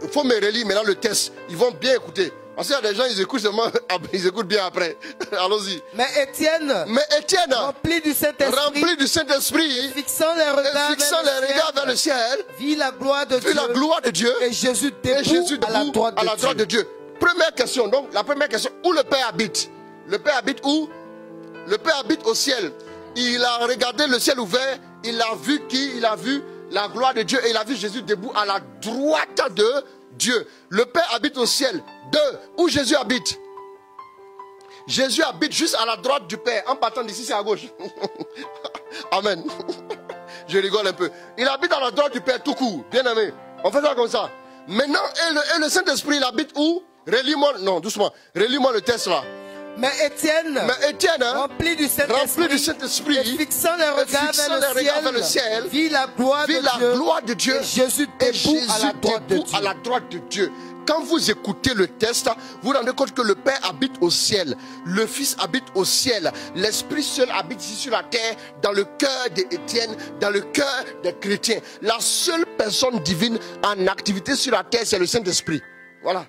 Il faut me relire maintenant le test. Ils vont bien écouter. Parce qu'il y a des gens, ils écoutent seulement, ils écoutent bien après. Allons-y. Mais Étienne, Mais Étienne, rempli du Saint-Esprit, rempli du Saint-Esprit, fixant les regards, fixant les regards vers le ciel, vit la gloire de vit Dieu, la gloire de Dieu et Jésus et Jésus debout à la debout droite à la de droite Dieu. de Dieu. Première question, donc la première question, où le Père habite? Le Père habite où? Le Père habite au ciel. Il a regardé le ciel ouvert, il a vu qui? Il a vu la gloire de Dieu et il a vu Jésus debout à la droite de Dieu. Le Père habite au ciel. 2. Où Jésus habite? Jésus habite juste à la droite du Père. En partant d'ici, c'est à gauche. Amen. Je rigole un peu. Il habite à la droite du Père tout court. Bien aimé. On fait ça comme ça. Maintenant, et le Saint-Esprit, il habite où? Relis-moi, non, doucement. Relis-moi le test là. Mais Étienne, Mais Étienne, hein, rempli du rempli du Saint-Esprit, Saint-Esprit, et fixant les regards vers le ciel, vit la gloire vit de la Dieu, gloire de Dieu et Jésus et debout à la Jésus droite de debout Dieu. à la droite de Dieu. Quand vous écoutez le test, vous vous rendez compte que le Père habite au ciel, le Fils habite au ciel, l'Esprit seul habite ici sur la terre, dans le cœur d'Étienne, dans le cœur des chrétiens. La seule personne divine en activité sur la terre, c'est le Saint-Esprit. Voilà.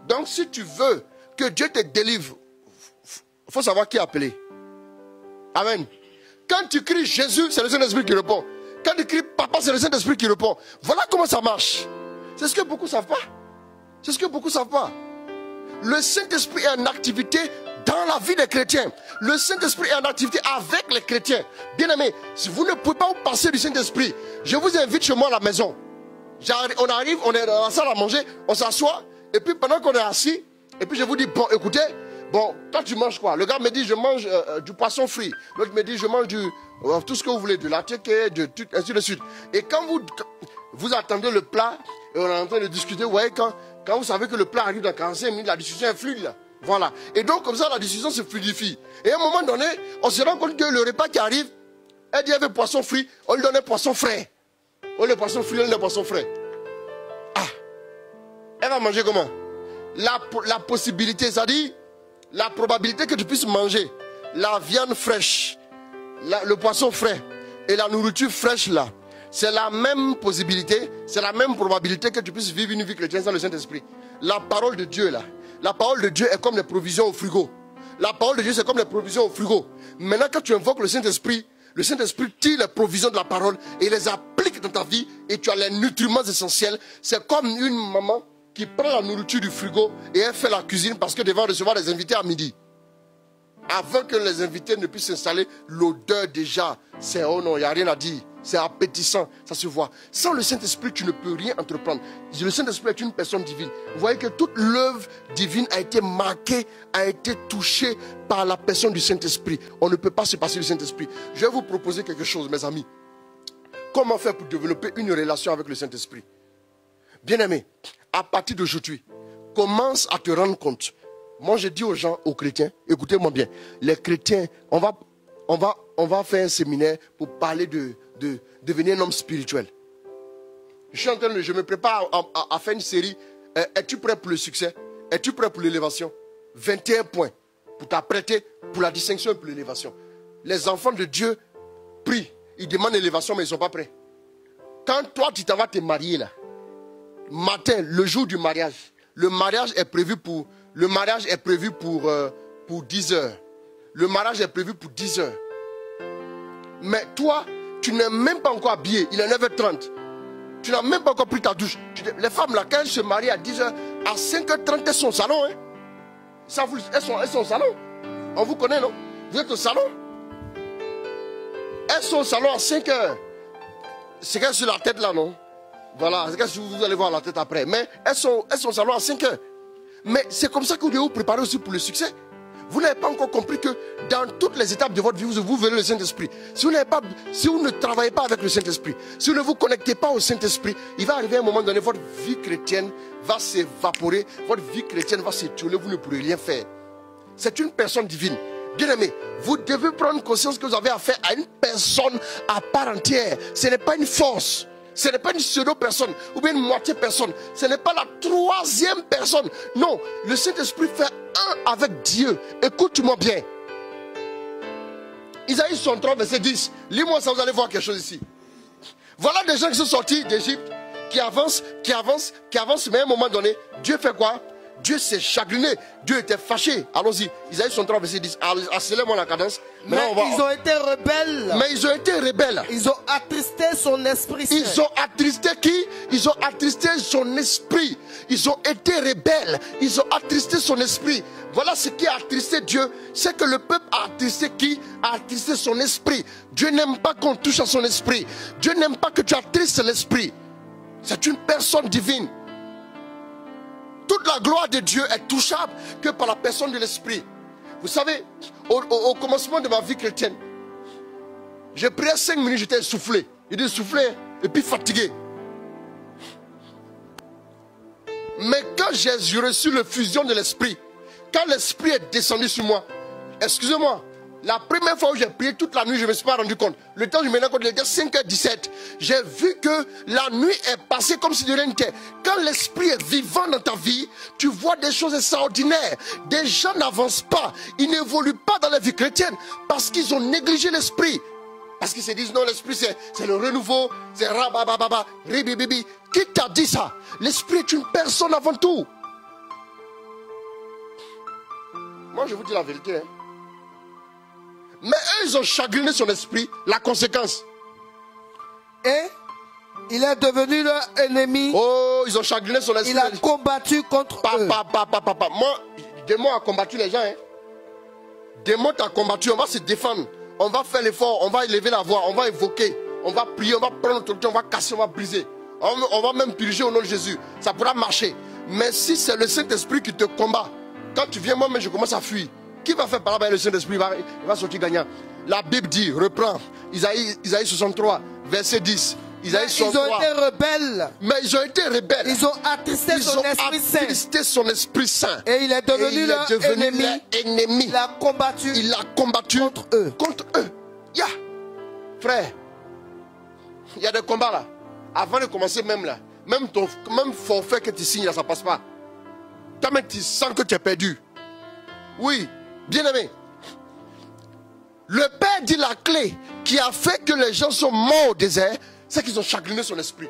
Donc si tu veux que Dieu te délivre, il faut savoir qui est appelé. Amen. Quand tu cries Jésus, c'est le Saint-Esprit qui répond. Quand tu cries Papa, c'est le Saint-Esprit qui répond. Voilà comment ça marche. C'est ce que beaucoup ne savent pas. C'est ce que beaucoup ne savent pas. Le Saint-Esprit est en activité dans la vie des chrétiens. Le Saint-Esprit est en activité avec les chrétiens. Bien aimé, si vous ne pouvez pas vous passer du Saint-Esprit, je vous invite chez moi à la maison. On arrive, on est dans la salle à manger, on s'assoit, et puis pendant qu'on est assis, et puis je vous dis, bon, écoutez, bon, toi tu manges quoi? Le gars me dit, je mange du poisson frit. L'autre me dit, je mange tout ce que vous voulez, de la tchéké, ainsi de suite. Et quand vous attendez le plat, et on est en train de discuter, vous voyez, quand vous savez que le plat arrive dans 45 minutes, la discussion est fluide, là. Voilà. Et donc, comme ça, la discussion se fluidifie. Et à un moment donné, on se rend compte que le repas qui arrive, elle dit, il y avait poisson frit, on lui donnait poisson frais. On le poisson frit, on le poisson frais. Ah, elle va manger comment? La possibilité, c'est-à-dire la probabilité que tu puisses manger la viande fraîche, le poisson frais et la nourriture fraîche là, c'est la même possibilité, c'est la même probabilité que tu puisses vivre une vie chrétienne sans le Saint-Esprit. La parole de Dieu là, la parole de Dieu est comme les provisions au frigo. La parole de Dieu c'est comme les provisions au frigo. Maintenant quand tu invoques le Saint-Esprit tire les provisions de la parole et les applique dans ta vie et tu as les nutriments essentiels. C'est comme une maman qui prend la nourriture du frigo et elle fait la cuisine parce que devant recevoir des invités à midi. Avant que les invités ne puissent s'installer, l'odeur déjà, c'est oh non, il n'y a rien à dire. C'est appétissant, ça se voit. Sans le Saint-Esprit, tu ne peux rien entreprendre. Le Saint-Esprit est une personne divine. Vous voyez que toute l'œuvre divine a été marquée, a été touchée par la personne du Saint-Esprit. On ne peut pas se passer du Saint-Esprit. Je vais vous proposer quelque chose, mes amis. Comment faire pour développer une relation avec le Saint-Esprit? Bien-aimé, à partir d'aujourd'hui, commence à te rendre compte. Moi, je dis aux gens, aux chrétiens, écoutez-moi bien, les chrétiens, on va faire un séminaire pour parler de devenir un homme spirituel. Je me prépare à faire une série. Es-tu prêt pour le succès? Es-tu prêt pour l'élévation? 21 points pour t'apprêter pour la distinction et pour l'élévation. Les enfants de Dieu prient, ils demandent l'élévation, mais ils ne sont pas prêts. Quand toi, tu t'en vas te marier là, matin, le jour du mariage, le mariage est prévu pour 10 heures. Le mariage est prévu pour 10 heures. Mais toi, tu n'es même pas encore habillé. Il est 9h30. Tu n'as même pas encore pris ta douche. Les femmes là, quand elles se marient à 10h, à 5h30, elles sont au salon. Hein? Ça, elles sont au salon. On vous connaît, non? Vous êtes au salon. Elles sont au salon à 5h. C'est qu'elles sont sur la tête là, non? Voilà, c'est qu'elles vous allez voir la tête après. Mais elles sont au salon à 5 heures. Mais c'est comme ça que vous devez vous préparer aussi pour le succès. Vous n'avez pas encore compris que dans toutes les étapes de votre vie, vous verrez le Saint-Esprit. Si vous ne travaillez pas avec le Saint-Esprit, si vous ne vous connectez pas au Saint-Esprit, il va arriver un moment donné, votre vie chrétienne va s'évaporer, votre vie chrétienne va s'étioler, vous ne pourrez rien faire. C'est une personne divine. Bien aimé, vous devez prendre conscience que vous avez affaire à une personne à part entière. Ce n'est pas une force. Ce n'est pas une pseudo-personne ou bien une moitié personne. Ce n'est pas la troisième personne. Non, le Saint-Esprit fait un avec Dieu. Écoute-moi bien. Isaïe 63, verset 10. Lis-moi ça, vous allez voir quelque chose ici. Voilà des gens qui sont sortis d'Égypte, qui avancent, mais à un moment donné, Dieu fait quoi? Dieu s'est chagriné, Dieu était fâché. Allons-y, Isaïe 63, verset 10. Accélère-moi la cadence. Mais ils ont été rebelles. Mais ils ont été rebelles. Ils ont attristé son esprit. Ils ont attristé qui? Ils ont attristé son esprit. Ils ont été rebelles. Ils ont attristé son esprit. Voilà ce qui a attristé Dieu. C'est que le peuple a attristé qui? A attristé son esprit. Dieu n'aime pas qu'on touche à son esprit. Dieu n'aime pas que tu attristes l'esprit. C'est une personne divine. Toute la gloire de Dieu est touchable que par la personne de l'esprit. Vous savez, au commencement de ma vie chrétienne, j'ai prié 5 minutes, j'étais essoufflé. Il dit essoufflé et puis fatigué. Mais quand j'ai reçu le fusion de l'esprit, quand l'esprit est descendu sur moi, excusez-moi, la première fois où j'ai prié toute la nuit, je ne me suis pas rendu compte. Le temps où je me rends compte, il était 5h17. J'ai vu que la nuit est passée comme si de rien n'était. Quand l'esprit est vivant dans ta vie, tu vois des choses extraordinaires. Des gens n'avancent pas. Ils n'évoluent pas dans la vie chrétienne parce qu'ils ont négligé l'esprit. Parce qu'ils se disent non, l'esprit c'est le renouveau, c'est rabababa, ribibibi. Qui t'a dit ça? L'esprit est une personne avant tout. Moi je vous dis la vérité. Hein. Mais eux, ils ont chagriné son esprit. La conséquence. Et il est devenu leur ennemi. Oh, ils ont chagriné son esprit. Il a combattu contre eux. Moi, démon a combattu les gens. Hein. Démon t'a combattu. On va se défendre. On va faire l'effort. On va élever la voix. On va évoquer. On va prier. On va prendre notre temps. On va casser. On va briser. On va même purger au nom de Jésus. Ça pourra marcher. Mais si c'est le Saint-Esprit qui te combat, quand tu viens, moi-même, je commence à fuir. Qui va faire par là-bas le Saint-Esprit? Il va sortir gagnant. La Bible dit, reprend, Isaïe 63, verset 10. Isaïe 63. Ils ont été rebelles. Mais ils ont été rebelles. Ils ont attristé son Esprit Saint. Attristé son Esprit Saint. Et il est devenu leur ennemi. Il a combattu contre eux. Ya. Frère, il y a des combats là. Avant de commencer même là, même forfait que tu signes là, ça passe pas. Toi-même tu sens que tu es perdu. Oui. Bien aimé, le Père dit la clé qui a fait que les gens sont morts au désert, c'est qu'ils ont chagriné son esprit.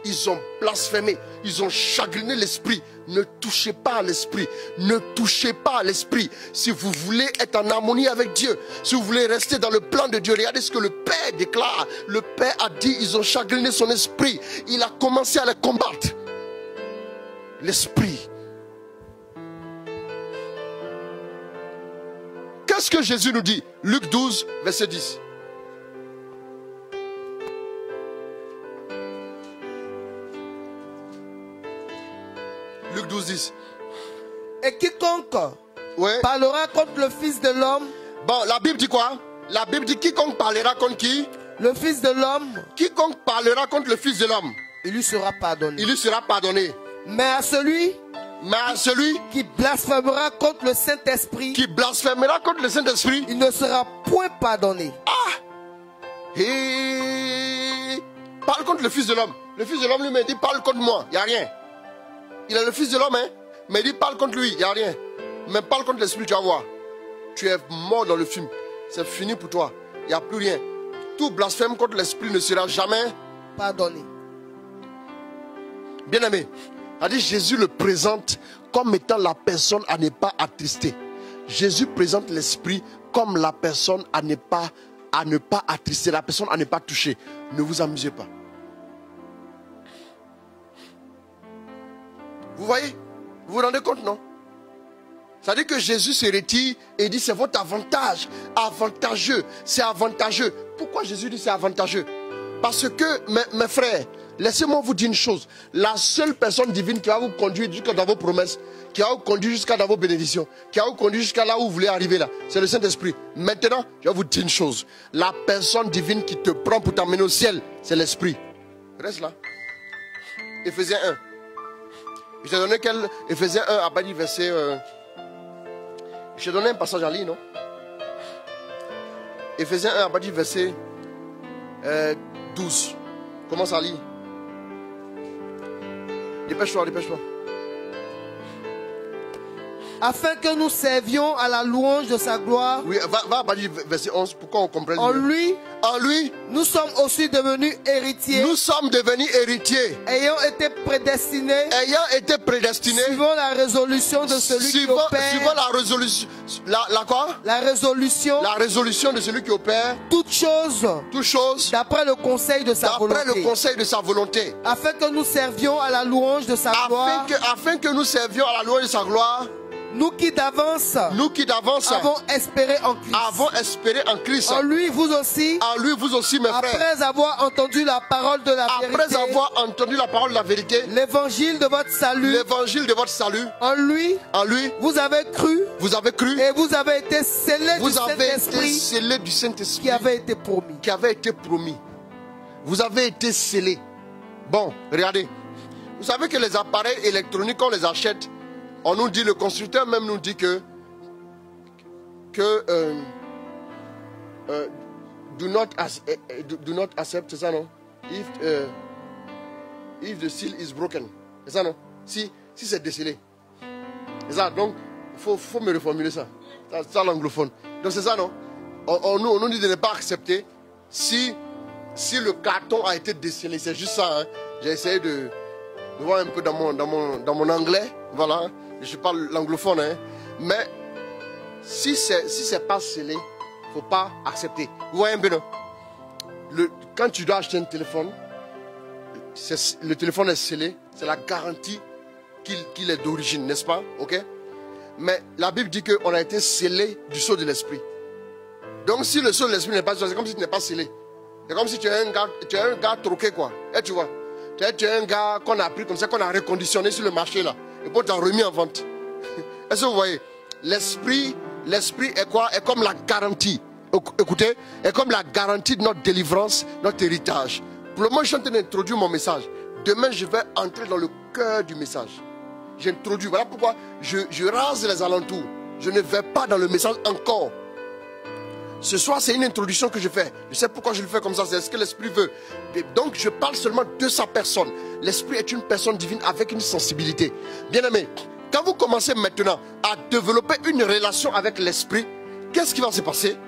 Ils ont blasphémé, ils ont chagriné l'esprit. Ne touchez pas à l'esprit, ne touchez pas à l'esprit. Si vous voulez être en harmonie avec Dieu, si vous voulez rester dans le plan de Dieu, regardez ce que le Père déclare. Le Père a dit, ils ont chagriné son esprit. Il a commencé à les combattre. L'esprit. Qu'est-ce que Jésus nous dit? Luc 12, verset 10. Luc 12, 10. Et quiconque parlera contre le Fils de l'homme. Bon, la Bible dit quoi? La Bible dit quiconque parlera contre qui? Le Fils de l'homme. Quiconque parlera contre le Fils de l'homme. Il lui sera pardonné. Il lui sera pardonné. Mais à celui qui blasphémera contre le Saint-Esprit, il ne sera point pardonné. Et parle contre le Fils de l'homme. Le Fils de l'homme lui dit parle contre moi, il n'y a rien. Il est le Fils de l'homme, hein? Mais il dit parle contre lui, il n'y a rien. Mais parle contre l'Esprit, tu vas voir. Tu es mort dans le film. C'est fini pour toi. Il n'y a plus rien. Tout blasphème contre l'Esprit ne sera jamais pardonné. Bien aimé, a dit Jésus le présente comme étant la personne à ne pas attrister. Jésus présente l'esprit comme la personne à ne pas attrister, la personne à ne pas toucher. Ne vous amusez pas. Vous voyez? Vous vous rendez compte, non? Ça dit que Jésus se retire et dit c'est votre avantage. Avantageux. C'est avantageux. Pourquoi Jésus dit c'est avantageux? Parce que, mes frères, laissez-moi vous dire une chose. La seule personne divine qui va vous conduire jusqu'à dans vos promesses, qui va vous conduire jusqu'à dans vos bénédictions, qui va vous conduire jusqu'à là où vous voulez arriver là, c'est le Saint-Esprit. Maintenant, je vais vous dire une chose. La personne divine qui te prend pour t'amener au ciel, c'est l'Esprit. Reste là. Éphésiens 1. Je t'ai donné quel Éphésiens 1 à partir du verset... Je t'ai donné un passage à lire, non? Éphésiens 1 à partir du verset 12. Commence à lire. Dépêche-toi, dépêche-toi. Afin que nous servions à la louange de sa gloire. Oui, va à partir du verset 11 pour qu'on comprenne. En mieux. lui, En lui, nous sommes aussi devenus héritiers, nous sommes devenus héritiers, ayant été prédestinés, ayant été prédestinés, suivant la résolution de celui qui suivant opère. la résolution, la quoi? La résolution, La résolution de celui qui opère toutes choses, toutes choses d'après le conseil de sa d'après volonté. le conseil de sa volonté, Afin que nous servions à la louange de sa gloire, afin que nous servions à la louange de sa gloire, nous qui d'avance nous qui d'avance avons espéré en Christ. avons espéré en Christ. En lui, vous aussi, En lui, vous aussi, mes frères, après avoir entendu la parole de la après vérité, avoir entendu la parole de la vérité, l'évangile de votre salut, l'évangile de votre salut, en lui, en lui, vous avez cru vous avez cru, et vous avez été scellés du vous avez été Saint-Esprit scellés du Saint-Esprit qui avait été promis. qui avait été promis. Vous avez été scellés. Bon, regardez. Vous savez que les appareils électroniques, quand on les achète, on nous dit, le constructeur même nous dit que do not accept, c'est ça non? If the seal is broken, c'est ça non? Si c'est décellé. C'est ça, donc il faut me reformuler ça. Ça l'anglophone. Donc c'est ça non? On nous dit de ne pas accepter si le carton a été décellé. C'est juste ça. Hein. J'ai essayé de voir un peu dans mon anglais. Voilà. Je parle l'anglophone. Hein. Mais si c'est pas scellé, il ne faut pas accepter. Vous voyez un peu non? Quand tu dois acheter un téléphone, le téléphone est scellé. C'est la garantie qu'il est d'origine, n'est-ce pas? Ok? Mais la Bible dit qu'on a été scellé du sceau de l'esprit. Donc si le sceau de l'esprit n'est pas scellé, c'est comme si tu n'es pas scellé. C'est comme si tu es un gars troqué quoi. Et tu vois, tu es un gars qu'on a pris comme ça, qu'on a reconditionné sur le marché là. Et puis on t'a remis en vente. Est-ce que vous voyez? L'esprit est quoi? Est comme la garantie. Écoutez, est comme la garantie de notre délivrance, notre héritage. Pour le moment, je suis en train d'introduire mon message. Demain, je vais entrer dans le cœur du message. J'introduis. Voilà pourquoi je rase les alentours. Je ne vais pas dans le message encore. Ce soir, c'est une introduction que je fais. Je sais pourquoi je le fais comme ça. C'est ce que l'Esprit veut. Et donc, je parle seulement de sa personne. L'Esprit est une personne divine avec une sensibilité. Bien-aimé, quand vous commencez maintenant à développer une relation avec l'Esprit, qu'est-ce qui va se passer?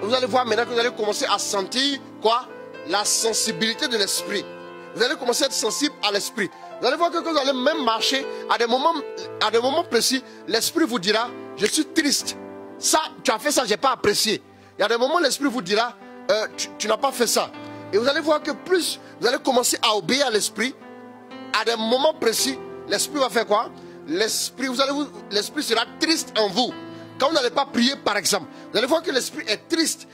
Vous allez voir maintenant que vous allez commencer à sentir quoi? La sensibilité de l'Esprit. Vous allez commencer à être sensible à l'Esprit. Vous allez voir que quand vous allez même marcher, à des moments précis, l'Esprit vous dira, je suis triste. Ça, tu as fait ça, je n'ai pas apprécié. Il y a des moments où l'Esprit vous dira, tu n'as pas fait ça. Et vous allez voir que plus vous allez commencer à obéir à l'Esprit, à des moments précis, l'Esprit va faire quoi? L'Esprit sera triste en vous. Quand vous n'allez pas prier, par exemple, vous allez voir que l'Esprit est triste.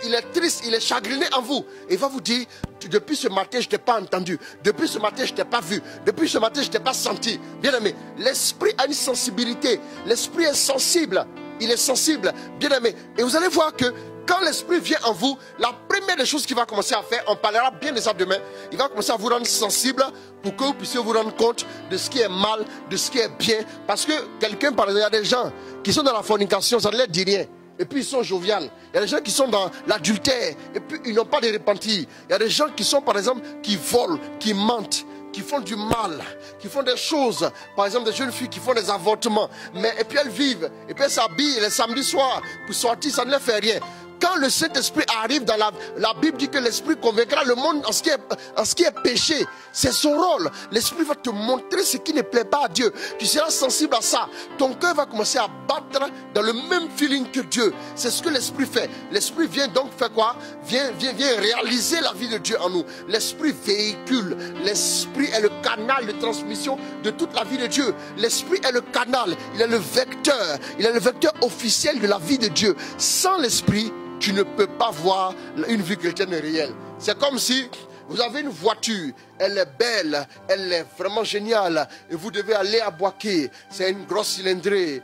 Il est triste, il est chagriné en vous. Et il va vous dire, depuis ce matin, je ne t'ai pas entendu. Depuis ce matin, je ne t'ai pas vu. Depuis ce matin, je ne t'ai pas senti. Bien aimé, l'Esprit a une sensibilité. L'Esprit est sensible. Il est sensible, bien aimé. Et vous allez voir que quand l'Esprit vient en vous, la première des choses qu'il va commencer à faire, on parlera bien de ça demain, il va commencer à vous rendre sensible pour que vous puissiez vous rendre compte de ce qui est mal, de ce qui est bien. Parce que quelqu'un, par exemple, il y a des gens qui sont dans la fornication, ça ne leur dit rien. Et puis ils sont joviales. Il y a des gens qui sont dans l'adultère, et puis ils n'ont pas de repentir. Il y a des gens qui sont, par exemple, qui volent, qui mentent, qui font du mal, qui font des choses, par exemple des jeunes filles qui font des avortements, et puis elles vivent, et puis elles s'habillent les samedis soirs pour sortir, ça ne leur fait rien. Quand le Saint-Esprit arrive dans la Bible dit que l'Esprit convaincra le monde en ce qui est péché. C'est son rôle. L'Esprit va te montrer ce qui ne plaît pas à Dieu. Tu seras sensible à ça. Ton cœur va commencer à battre dans le même feeling que Dieu. C'est ce que l'Esprit fait. L'Esprit vient donc faire quoi? Vient réaliser la vie de Dieu en nous. L'Esprit véhicule. L'Esprit est le canal de transmission de toute la vie de Dieu. L'Esprit est le canal. Il est le vecteur. Il est le vecteur officiel de la vie de Dieu. Sans l'Esprit, tu ne peux pas voir une vie chrétienne réelle. C'est comme si vous avez une voiture, elle est belle, elle est vraiment géniale, et vous devez aller à Boaké. C'est une grosse cylindrée,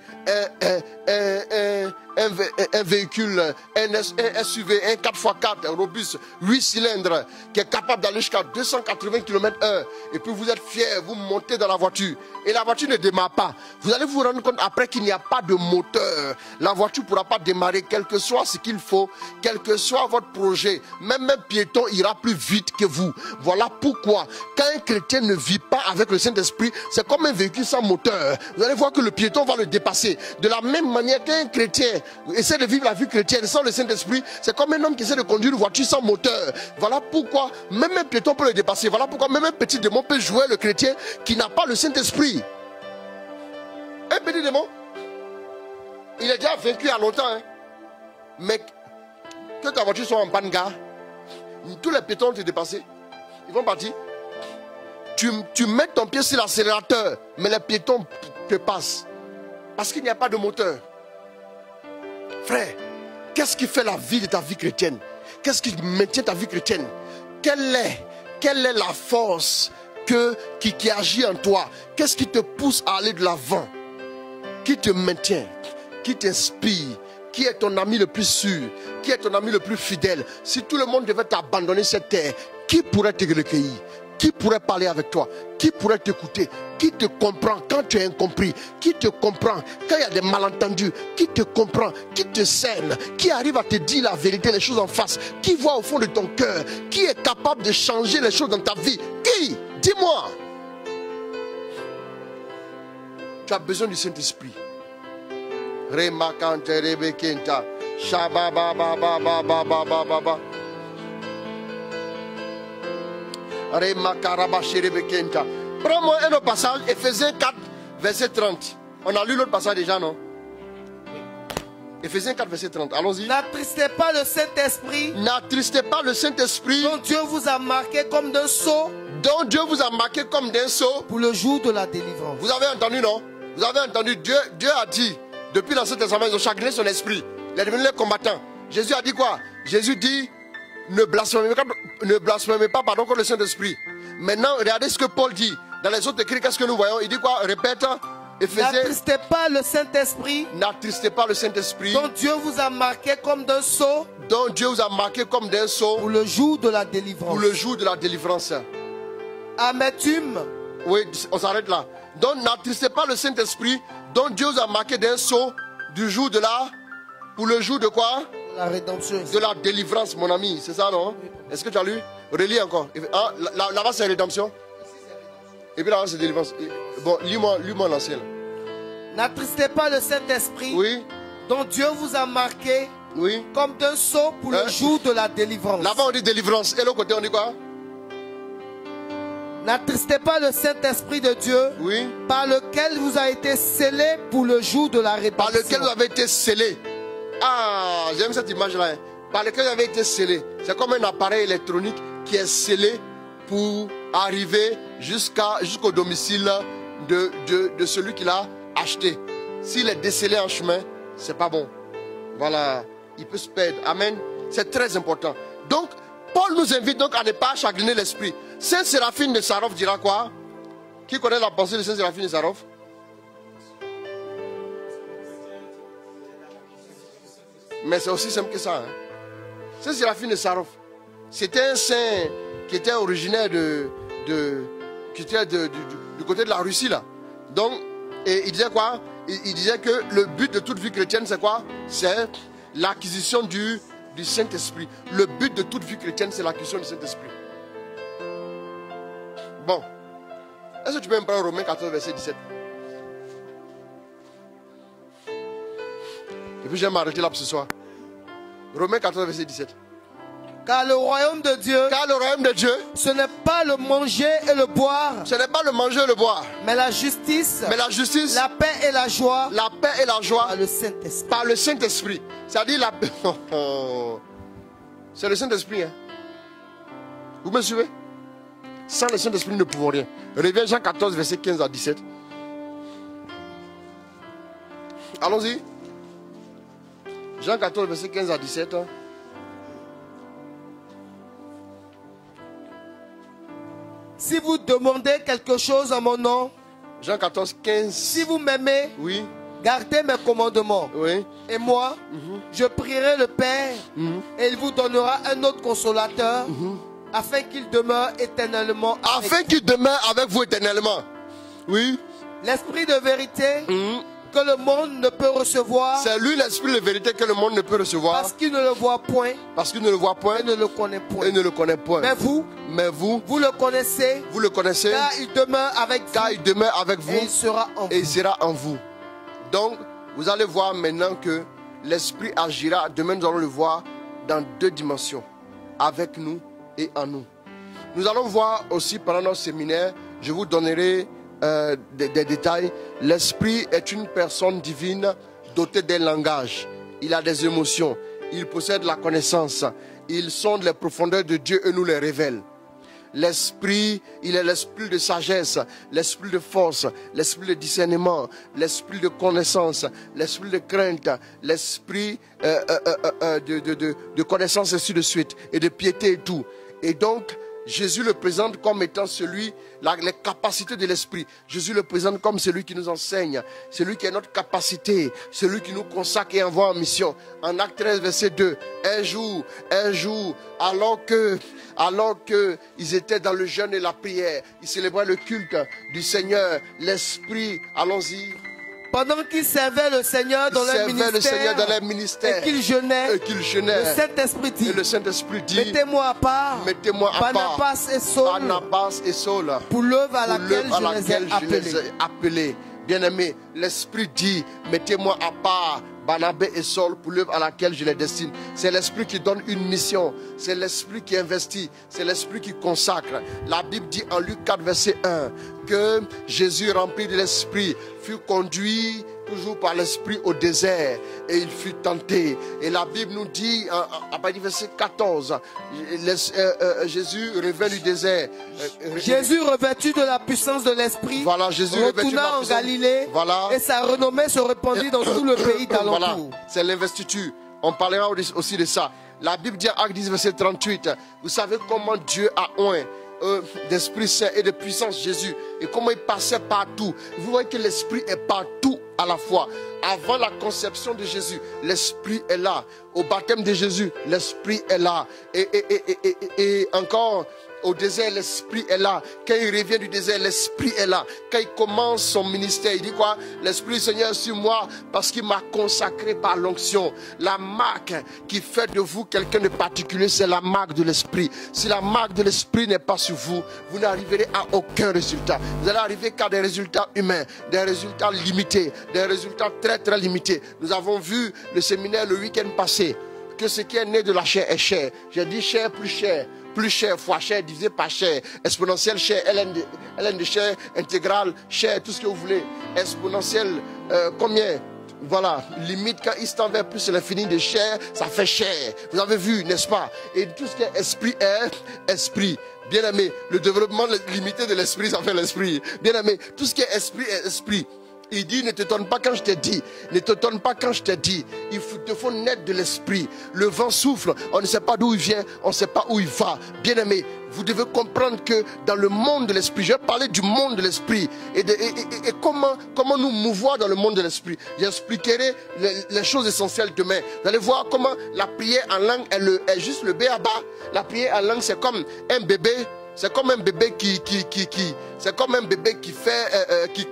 un véhicule, un SUV, un 4x4 robuste, 8 cylindres, qui est capable d'aller jusqu'à 280 km/h. Et puis vous êtes fiers, vous montez dans la voiture, et la voiture ne démarre pas. Vous allez vous rendre compte après qu'il n'y a pas de moteur. La voiture ne pourra pas démarrer, quel que soit ce qu'il faut, quel que soit votre projet. Même un piéton ira plus vite que vous. Voilà pourquoi, quand un chrétien ne vit pas avec le Saint-Esprit, c'est comme un véhicule sans moteur. Vous allez voir que le piéton va le dépasser. De la même manière qu'un chrétien essaie de vivre la vie chrétienne sans le Saint-Esprit, c'est comme un homme qui essaie de conduire une voiture sans moteur. Voilà pourquoi même un piéton peut le dépasser. Voilà pourquoi même un petit démon peut jouer le chrétien qui n'a pas le Saint-Esprit. Un petit démon, il est déjà vaincu il y a longtemps. Hein. Mais que ta voiture soit en panne, gars, tous les piétons vont te dépasser. Ils vont partir. Tu mets ton pied sur l'accélérateur, mais les piétons te passent. Parce qu'il n'y a pas de moteur. Frère, qu'est-ce qui fait la vie de ta vie chrétienne? Qu'est-ce qui maintient ta vie chrétienne? Quelle est la force qui agit en toi? Qu'est-ce qui te pousse à aller de l'avant? Qui te maintient? Qui t'inspire? Qui est ton ami le plus sûr? Qui est ton ami le plus fidèle? Si tout le monde devait t'abandonner cette terre, qui pourrait te recueillir? Qui pourrait parler avec toi? Qui pourrait t'écouter? Qui te comprend quand tu es incompris? Qui te comprend quand il y a des malentendus? Qui te comprend? Qui te scène? Qui arrive à te dire la vérité, les choses en face? Qui voit au fond de ton cœur? Qui est capable de changer les choses dans ta vie? Qui? Dis-moi. Tu as besoin du Saint-Esprit. Remakante rebekenta. Shabababababababababa. Prends-moi un autre passage, Éphésiens 4, verset 30. On a lu l'autre passage déjà, non? Éphésiens 4, verset 30. Allons-y. N'attristez pas le Saint-Esprit. N'attristez pas le Saint-Esprit. Dont Dieu vous a marqué comme d'un sceau. Dont Dieu vous a marqué comme d'un sceau. Pour le jour de la délivrance. Vous avez entendu, non? Vous avez entendu, Dieu a dit, depuis l'Ancien Testament, ils ont chagriné son esprit. Il est devenu les combattants. Jésus a dit quoi? Jésus dit, ne blasphémez pas contre le Saint-Esprit. Maintenant, regardez ce que Paul dit. Dans les autres écrits, qu'est-ce que nous voyons? Il dit quoi? Répète. N'attristez pas le Saint-Esprit. N'attristez pas le Saint-Esprit. Dont Dieu vous a marqué comme d'un sceau. Dont Dieu vous a marqué comme d'un sceau. Pour le jour de la délivrance. Pour le jour de la délivrance. Amertume. Oui, on s'arrête là. Donc n'attristez pas le Saint-Esprit. Dont Dieu vous a marqué d'un sceau. Du jour de la... Pour le jour de quoi? La rédemption. De la délivrance, mon ami. C'est ça, non? Est-ce que tu as lu? Relis encore. Ah, là-bas, c'est rédemption. Et puis là-bas, c'est délivrance. Bon, lis-moi l'ancien. N'attristez pas le Saint-Esprit. Oui. Dont Dieu vous a marqué. Oui. Comme d'un sceau pour le jour de la délivrance. Là-bas, on dit délivrance. Et l'autre côté, on dit quoi? N'attristez pas le Saint-Esprit de Dieu. Oui. Par lequel vous avez été scellé pour le jour de la rédemption. Par lequel vous avez été scellé. Ah, j'aime cette image-là. Hein. Par lequel vous avez été scellé. C'est comme un appareil électronique qui est scellé pour arriver jusqu'au domicile de celui qui l'a acheté. S'il est décellé en chemin, c'est pas bon. Voilà, il peut se perdre. Amen. C'est très important. Donc, Paul nous invite donc à ne pas chagriner l'esprit. Saint Séraphine de Sarov dira quoi? Qui connaît la pensée de Saint Séraphine de Sarov? Mais c'est aussi simple que ça. Hein. Saint Séraphine de Sarov, c'était un saint qui était originaire du côté de la Russie là. Donc, et il disait quoi? Il disait que le but de toute vie chrétienne, c'est quoi? C'est l'acquisition du Saint-Esprit. Le but de toute vie chrétienne, c'est l'acquisition du Saint-Esprit. Bon. Est-ce que tu peux me prendre Romains 14, verset 17? Et puis je vais m'arrêter là pour ce soir. Romains 14, verset 17. Car le royaume de Dieu, ce n'est pas le manger et le boire. Ce n'est pas le manger et le boire. Mais la justice. La paix et la joie. La paix et la joie. Par le Saint-Esprit. Par le Saint-Esprit. C'est-à-dire la paix. C'est le Saint-Esprit. Hein? Vous me suivez? Sans le Saint-Esprit, nous ne pouvons rien. Reviens Jean 14, verset 15 à 17. Allons-y. Jean 14, verset 15 à 17. Si vous demandez quelque chose en mon nom, Jean 14, 15. si vous m'aimez, Oui, gardez mes commandements. oui. Et moi, je prierai le Père et il vous donnera un autre consolateur afin qu'il demeure éternellement avec Afin qu'il demeure avec vous éternellement. Oui. l'esprit de vérité que le monde ne peut recevoir C'est lui l'esprit de vérité que le monde ne peut recevoir. parce qu'il ne le voit point Parce qu'il ne le voit point et ne le connaît point. et ne le connaît point. Mais vous, Mais vous, vous le connaissez vous le connaissez car il demeure avec vous car il demeure avec vous et il sera en et il vous. sera en vous. Donc, vous allez voir maintenant que l'esprit agira. Demain, nous allons le voir dans deux dimensions. Avec nous et en nous. Nous allons voir aussi pendant notre séminaire, je vous donnerai des détails. L'esprit est une personne divine dotée d'un langage. Il a des émotions. Il possède la connaissance. Il sonde les profondeurs de Dieu et nous les révèle. L'esprit, il est l'esprit de sagesse, l'esprit de force, l'esprit de discernement, l'esprit de connaissance, l'esprit de crainte, l'esprit de connaissance et ainsi de suite, et de piété et tout. Et donc, Jésus le présente comme étant celui, les capacités de l'esprit. Jésus le présente comme celui qui nous enseigne, celui qui a notre capacité, celui qui nous consacre et envoie en mission. En Acte 13, verset 2, un jour, alors que ils étaient dans le jeûne et la prière, ils célébraient le culte du Seigneur, l'esprit, allons-y. Pendant qu'ils servaient le Seigneur dans leur ministère, et qu'ils jeûnaient, le Saint-Esprit dit, et le Saint-Esprit dit, mettez-moi à part, Barnabas et Saul, pour l'œuvre à laquelle je les ai appelés. Bien-aimé, l'Esprit dit, mettez-moi à part Barnabas et Saul pour l'œuvre à laquelle je les destine. C'est l'Esprit qui donne une mission. C'est l'Esprit qui investit. C'est l'Esprit qui consacre. La Bible dit en Luc 4, verset 1, que Jésus, rempli de l'Esprit, fut conduit toujours par l'Esprit au désert et il fut tenté. Et la Bible nous dit, à partir du verset 14, Jésus revint du désert. Jésus, revêtu de la puissance de l'Esprit, voilà, Jésus retourna en Galilée, voilà, et sa renommée se répandit dans tout le pays d'alentour. Voilà, c'est l'investiture. On parlera aussi de ça. La Bible dit en Acte 10, verset 38, vous savez comment Dieu a oint d'Esprit Saint et de puissance Jésus et comment il passait partout. Vous voyez que l'Esprit est partout à la fois. Avant la conception de Jésus, l'Esprit est là. Au baptême de Jésus, l'Esprit est là. Et encore au désert, l'Esprit est là. Quand il revient du désert, l'Esprit est là. Quand il commence son ministère, il dit quoi? L'Esprit du Seigneur est sur moi parce qu'il m'a consacré par l'onction. La marque qui fait de vous quelqu'un de particulier, c'est la marque de l'Esprit. Si la marque de l'Esprit n'est pas sur vous, vous n'arriverez à aucun résultat. Vous allez arriver qu'à des résultats humains, des résultats limités, des résultats très très limités. Nous avons vu le séminaire le week-end passé, que ce qui est né de la chair est chair. J'ai dit chair plus chair. Plus cher fois cher divisé par cher, exponentielle cher, ln de cher, intégrale cher, tout ce que vous voulez, exponentielle combien, voilà, limite quand il s'en va plus c'est l'infini de cher, ça fait cher, vous avez vu, n'est-ce pas? Et tout ce qui est esprit est esprit. Bien aimé, le développement limité de l'esprit, ça fait l'esprit. Bien aimé, tout ce qui est esprit. Il dit, ne t'étonne pas quand je t'ai dit. Ne t'étonne pas quand je t'ai dit. Il te faut naître de l'esprit. Le vent souffle, on ne sait pas d'où il vient, on ne sait pas où il va. Bien aimé, vous devez comprendre que dans le monde de l'esprit, je vais parler du monde de l'esprit et comment nous mouvoir dans le monde de l'esprit. J'expliquerai les choses essentielles demain. Vous allez voir comment la prière en langue est juste le b.a.-ba. La prière en langue, c'est comme un bébé. C'est comme un bébé qui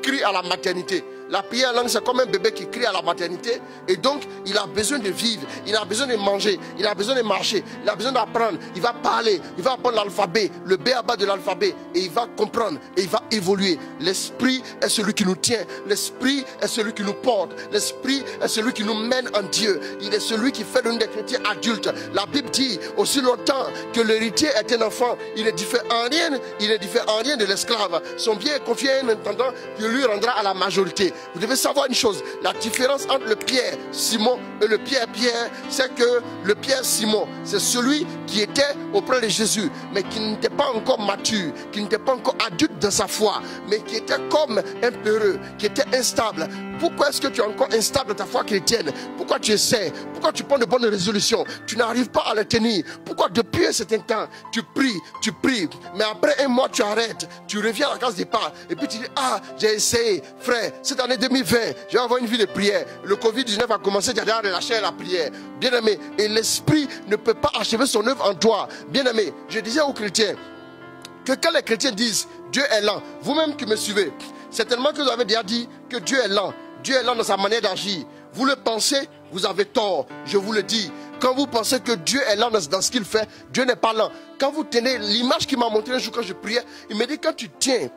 crie à la maternité. La prière en langue, c'est comme un bébé qui crie à la maternité. Et donc, il a besoin de vivre. Il a besoin de manger. Il a besoin de marcher. Il a besoin d'apprendre. Il va parler. Il va apprendre l'alphabet, le b.a.-ba de l'alphabet. Et il va comprendre. Et il va évoluer. L'esprit est celui qui nous tient. L'esprit est celui qui nous porte. L'esprit est celui qui nous mène en Dieu. Il est celui qui fait de nous des chrétiens adultes. La Bible dit, aussi longtemps que l'héritier est un enfant, il ne diffère en rien de l'esclave. Son bien est confié à un intendant qui lui rendra à la majorité. Vous devez savoir une chose, la différence entre le Pierre Simon et le Pierre, c'est que le Pierre Simon, c'est celui qui était auprès de Jésus, mais qui n'était pas encore mature, qui n'était pas encore adulte dans sa foi, mais qui était comme un peureux, qui était instable. Pourquoi est-ce que tu es encore instable dans ta foi chrétienne? Pourquoi tu essaies? Pourquoi tu prends de bonnes résolutions? Tu n'arrives pas à les tenir. Pourquoi depuis un certain temps, tu pries, mais après un mois, tu arrêtes. Tu reviens à la case départ. Et puis tu dis, ah, j'ai essayé. Frère, cette année 2020, je vais avoir une vie de prière. Le Covid-19 a commencé, tu as déjà relâché la prière. Bien-aimé, et l'esprit ne peut pas achever son œuvre en toi. Bien-aimé, je disais aux chrétiens, que quand les chrétiens disent Dieu est lent, vous-même qui me suivez, certainement que vous avez déjà dit que Dieu est lent. Dieu est lent dans sa manière d'agir. Vous le pensez, vous avez tort. Je vous le dis. Quand vous pensez que Dieu est lent dans ce qu'il fait, Dieu n'est pas lent. Quand vous tenez l'image qu'il m'a montré un jour quand je priais, il me dit quand tu tiens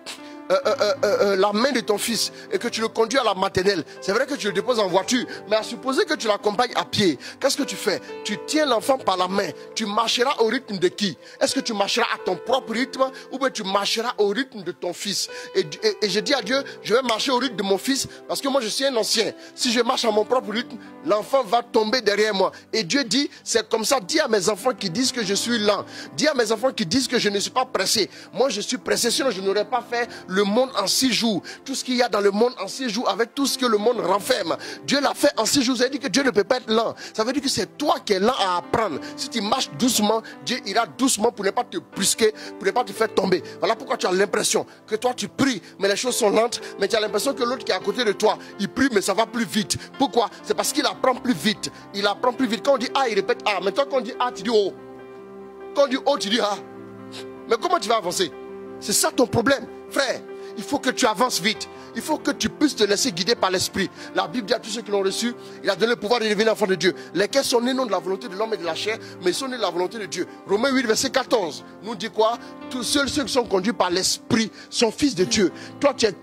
la main de ton fils et que tu le conduis à la maternelle, c'est vrai que tu le déposes en voiture, mais à supposer que tu l'accompagnes à pied, qu'est-ce que tu fais? Tu tiens l'enfant par la main. Tu marcheras au rythme de qui? Est-ce que tu marcheras à ton propre rythme ou bien tu marcheras au rythme de ton fils? Et je dis à Dieu, je vais marcher au rythme de mon fils parce que moi je suis un ancien. Si je marche à mon propre rythme, l'enfant va tomber derrière moi. Et Dieu dit, c'est comme ça. Dis à mes enfants qui disent que je suis lent, dis à mes enfants qui disent que je ne suis pas pressé. Moi je suis pressé, sinon je n'aurais pas fait le monde en 6 jours. Tout ce qu'il y a dans le monde en 6 jours, avec tout ce que le monde renferme, Dieu l'a fait en 6 jours. Ça veut dire que Dieu ne peut pas être lent. Ça veut dire que c'est toi qui es lent à apprendre. Si tu marches doucement, Dieu ira doucement pour ne pas te brusquer, pour ne pas te faire tomber. Voilà pourquoi tu as l'impression que toi tu pries, mais les choses sont lentes, mais tu as l'impression que l'autre qui est à côté de toi, il prie, mais ça va plus vite. Pourquoi? C'est parce qu'il apprend plus vite. Il apprend plus vite. Quand on dit A, il répète A. Maintenant quand on dit A, tu dis O. Quand on dit O, tu dis A. Mais comment tu vas avancer? C'est ça ton problème, frère. Il faut que tu avances vite. Il faut que tu puisses te laisser guider par l'esprit. La Bible dit à tous ceux qui l'ont reçu, il a donné le pouvoir de devenir enfant de Dieu. Lesquels sont nés non de la volonté de l'homme et de la chair, mais sont nés de la volonté de Dieu. Romains 8, verset 14, nous dit quoi? Tous ceux qui sont conduits par l'esprit sont fils de Dieu. Toi, tu es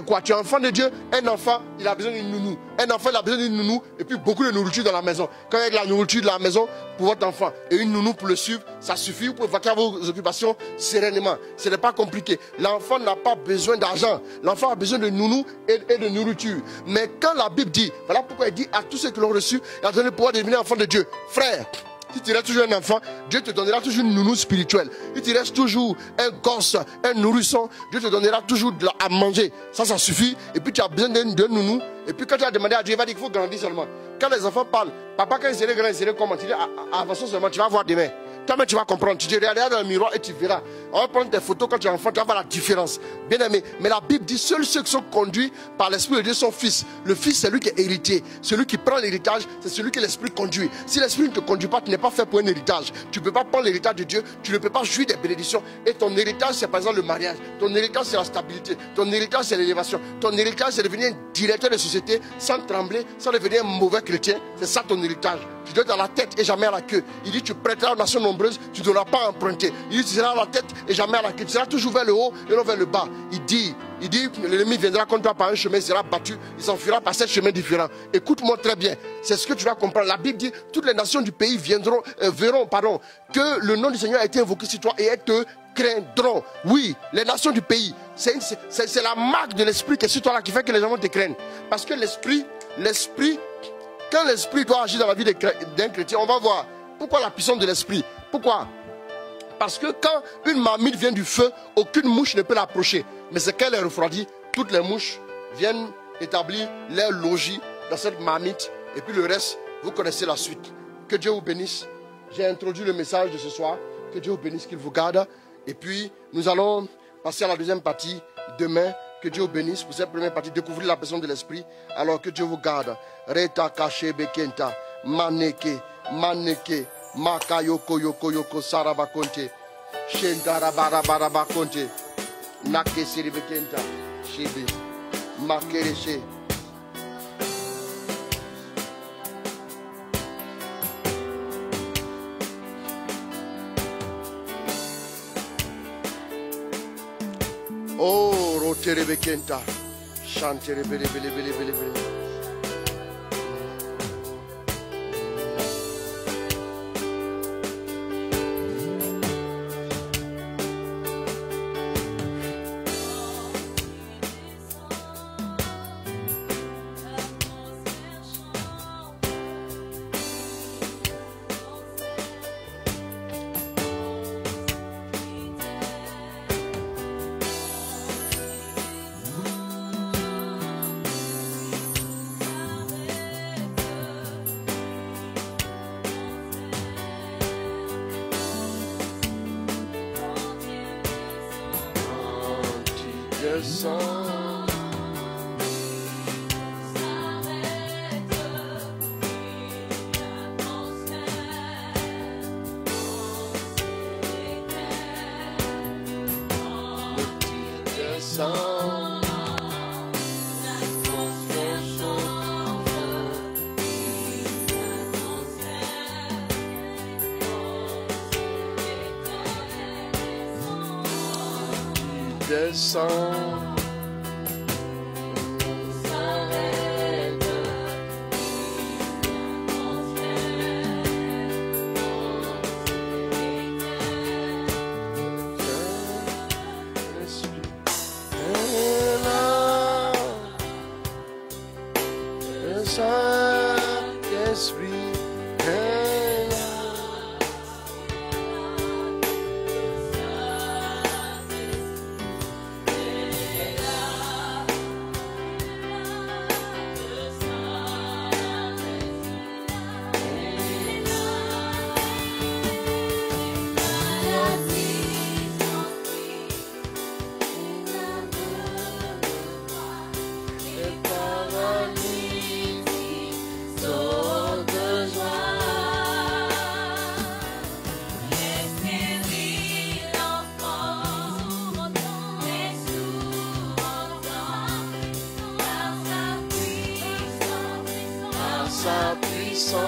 quoi? Tu es enfant de Dieu. Un enfant, il a besoin d'une nounou. Un enfant, il a besoin d'une nounou et puis beaucoup de nourriture dans la maison. Quand il y a de la nourriture dans la maison pour votre enfant et une nounou pour le suivre, ça suffit. Vous pouvez vaquer à vos occupations sereinement. Ce n'est pas compliqué. L'enfant n'a pas besoin d'argent. L'enfant a besoin de nounou et de nourriture. Mais quand la Bible dit, voilà pourquoi il dit à tous ceux qui l'ont reçu, il a donné le pouvoir de devenir enfant de Dieu. Frère, si tu restes toujours un enfant, Dieu te donnera toujours une nounou spirituelle. Si tu restes toujours un gosse, un nourrisson, Dieu te donnera toujours à manger. Ça suffit. Et puis tu as besoin d'un nounou. Et puis quand tu as demandé à Dieu, il va dire qu'il faut grandir seulement. Quand les enfants parlent, papa quand il serait grand, il serait comment? Tu dis, avançons seulement, tu vas voir demain. Toi-même tu vas comprendre. Tu te regarderas dans le miroir et tu verras. On va prendre tes photos quand tu es enfant, tu vas voir la différence. Bien aimé. Mais la Bible dit, seuls ceux qui sont conduits par l'Esprit de Dieu sont fils. Le fils, c'est lui qui est héritier. Celui qui prend l'héritage, c'est celui que l'Esprit conduit. Si l'Esprit ne te conduit pas, tu n'es pas fait pour un héritage. Tu ne peux pas prendre l'héritage de Dieu. Tu ne peux pas jouir des bénédictions. Et ton héritage, c'est par exemple le mariage. Ton héritage, c'est la stabilité. Ton héritage, c'est l'élévation. Ton héritage, c'est devenir un directeur de société sans trembler, sans devenir un mauvais chrétien. C'est ça ton héritage. Tu dois être à la tête et jamais à la queue. Il dit, tu prêteras aux nations nombreuses, tu ne devras pas emprunter. Il dit, tu seras à la tête et jamais à la queue. Tu seras toujours vers le haut et non vers le bas. Il dit, l'ennemi viendra contre toi par un chemin, il sera battu, il s'enfuira par 7 chemins différents. Écoute-moi très bien, c'est ce que tu vas comprendre. La Bible dit, toutes les nations du pays verront que le nom du Seigneur a été invoqué sur toi et elles te craindront. Oui, les nations du pays, c'est la marque de l'esprit qui est sur toi là qui fait que les gens vont te craindre. Parce que l'esprit, quand l'esprit doit agir dans la vie d'un chrétien, on va voir. Pourquoi la puissance de l'esprit? Pourquoi? Parce que quand une marmite vient du feu, aucune mouche ne peut l'approcher. Mais c'est qu'elle est refroidie, toutes les mouches viennent établir leur logis dans cette marmite. Et puis le reste, vous connaissez la suite. Que Dieu vous bénisse. J'ai introduit le message de ce soir. Que Dieu vous bénisse, qu'il vous garde. Et puis, nous allons passer à la deuxième partie demain. Que Dieu vous bénisse pour cette première partie. Découvrir la personne de l'esprit. Alors que Dieu vous garde. Reta kache bekenta. Maneke. Makayoko yoko sarabakonte. Shendarabarabakonte. Nake siribekenta. Shibi. Makereshe. Oh, roterebekenta. Chanterebele. descends. Descends. Descends. Saint-Esprit est là. Sa puissance,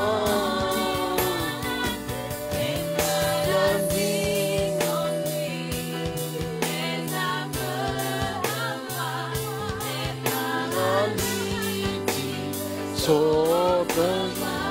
son besoin.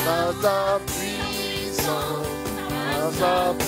Par ta puissance, par ta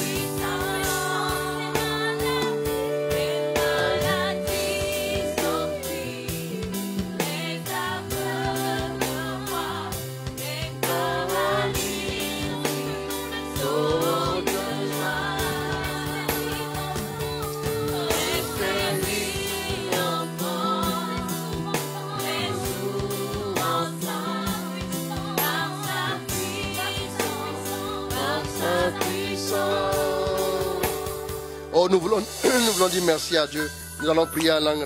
Oh, nous voulons dire merci à Dieu. Nous allons prier en langue.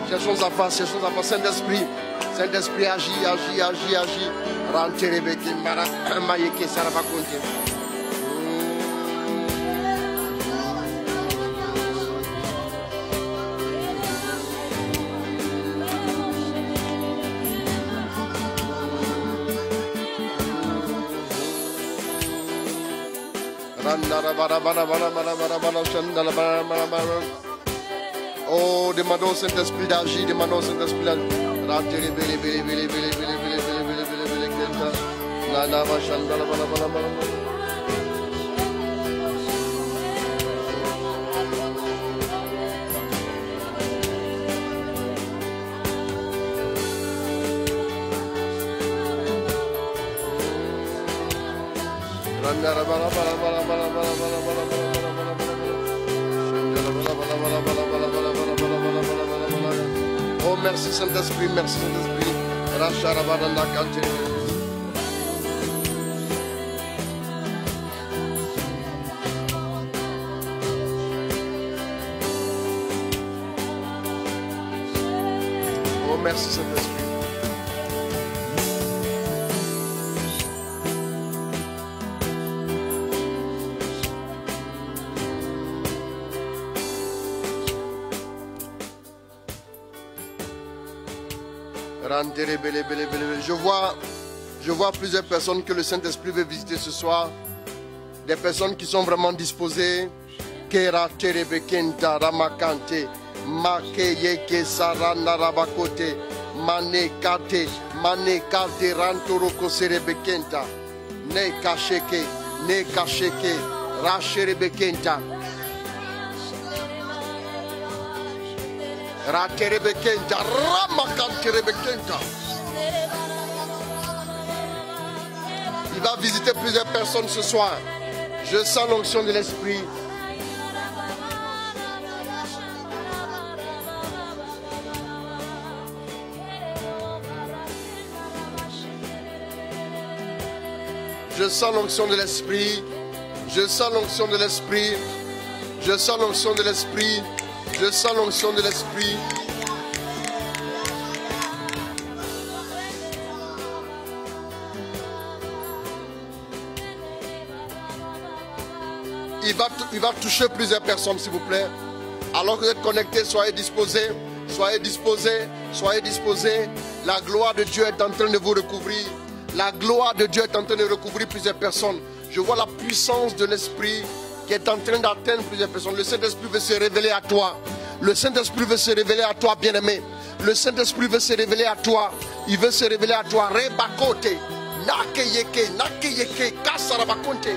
Cherchons sa face, Saint-Esprit. Saint-Esprit, agis, agis, agis, agis. Rentrez Beki, Mara, Mayeke, Sarabakonte. Oh, demandons au Saint-Esprit d'agir, demandons au Saint-Esprit d'agir. Oh, merci Saint-Esprit, merci Saint-Esprit. Oh, merci Saint-Esprit. Je vois plusieurs personnes que le Saint-Esprit veut visiter ce soir. Des personnes qui sont vraiment disposées. Kera terebekenta ramakante. Makeyeke sarana rabakote. Manekate. Manekate rantoroko serebekenta. Ne kasheke. Ne kasheke. Racherebekenta. Raterebekenta. Ramakanterebekenta. Il va visiter plusieurs personnes ce soir. Je sens l'onction de l'Esprit. Je sens l'onction de l'Esprit. Je sens l'onction de l'Esprit. Je sens l'onction de l'Esprit. Je sens l'onction de l'Esprit. Il va toucher plusieurs personnes, s'il vous plaît. Alors que vous êtes connectés, soyez disposés. Soyez disposés. Soyez disposés. La gloire de Dieu est en train de vous recouvrir. La gloire de Dieu est en train de recouvrir plusieurs personnes. Je vois la puissance de l'Esprit qui est en train d'atteindre plusieurs personnes. Le Saint-Esprit veut se révéler à toi. Le Saint-Esprit veut se révéler à toi, bien-aimé. Le Saint-Esprit veut se révéler à toi. Il veut se révéler à toi. Rebakote. Nakeyeke. Nakeyeke. Kasarabakonte.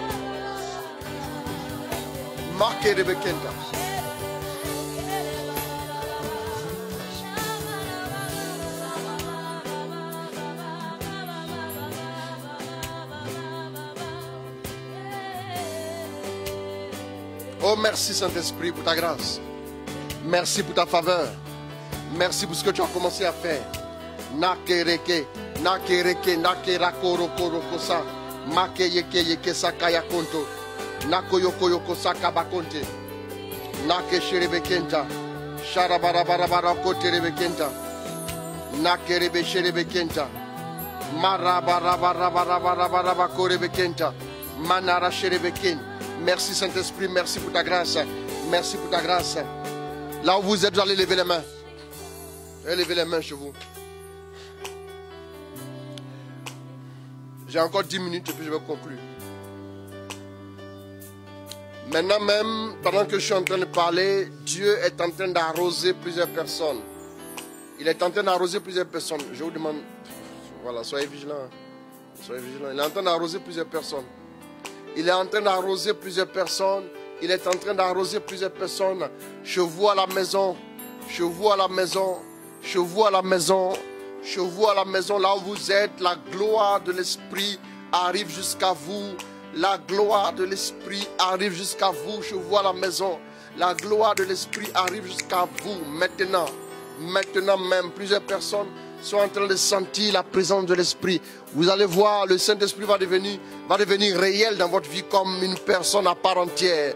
Marquez Rebekenta. Oh, merci Saint-Esprit pour ta grâce. Merci pour ta faveur. Merci pour ce que tu as commencé à faire. Nakereke, nakereke, nakerakoro korokosa. Makeyeke yeke sakaya konto. Nakoyoko saka bakonte. Nake sherebekenta. Sharabarabara kote rebekenta. Nake rebe sherebekenta. Marabarabarabarabarabara korebekenta. Manara sherebeken. Merci Saint-Esprit, merci pour ta grâce. Merci pour ta grâce. Là où vous êtes, vous allez lever les mains. Levez les mains chez vous. J'ai encore 10 minutes et puis je vais conclure. Maintenant même, pendant que je suis en train de parler, Dieu est en train d'arroser plusieurs personnes. Il est en train d'arroser plusieurs personnes. Je vous demande, voilà, soyez vigilants. Soyez vigilants. Il est en train d'arroser plusieurs personnes. Il est en train d'arroser plusieurs personnes. Il est en train d'arroser plusieurs personnes. Je vois la maison. Je vois la maison. Je vois la maison. Je vois la maison là où vous êtes. La gloire de l'Esprit arrive jusqu'à vous. La gloire de l'Esprit arrive jusqu'à vous. Je vois la maison. La gloire de l'Esprit arrive jusqu'à vous. Maintenant. Maintenant même, plusieurs personnes sont en train de sentir la présence de l'Esprit. Vous allez voir, le Saint-Esprit va devenir réel dans votre vie comme une personne à part entière.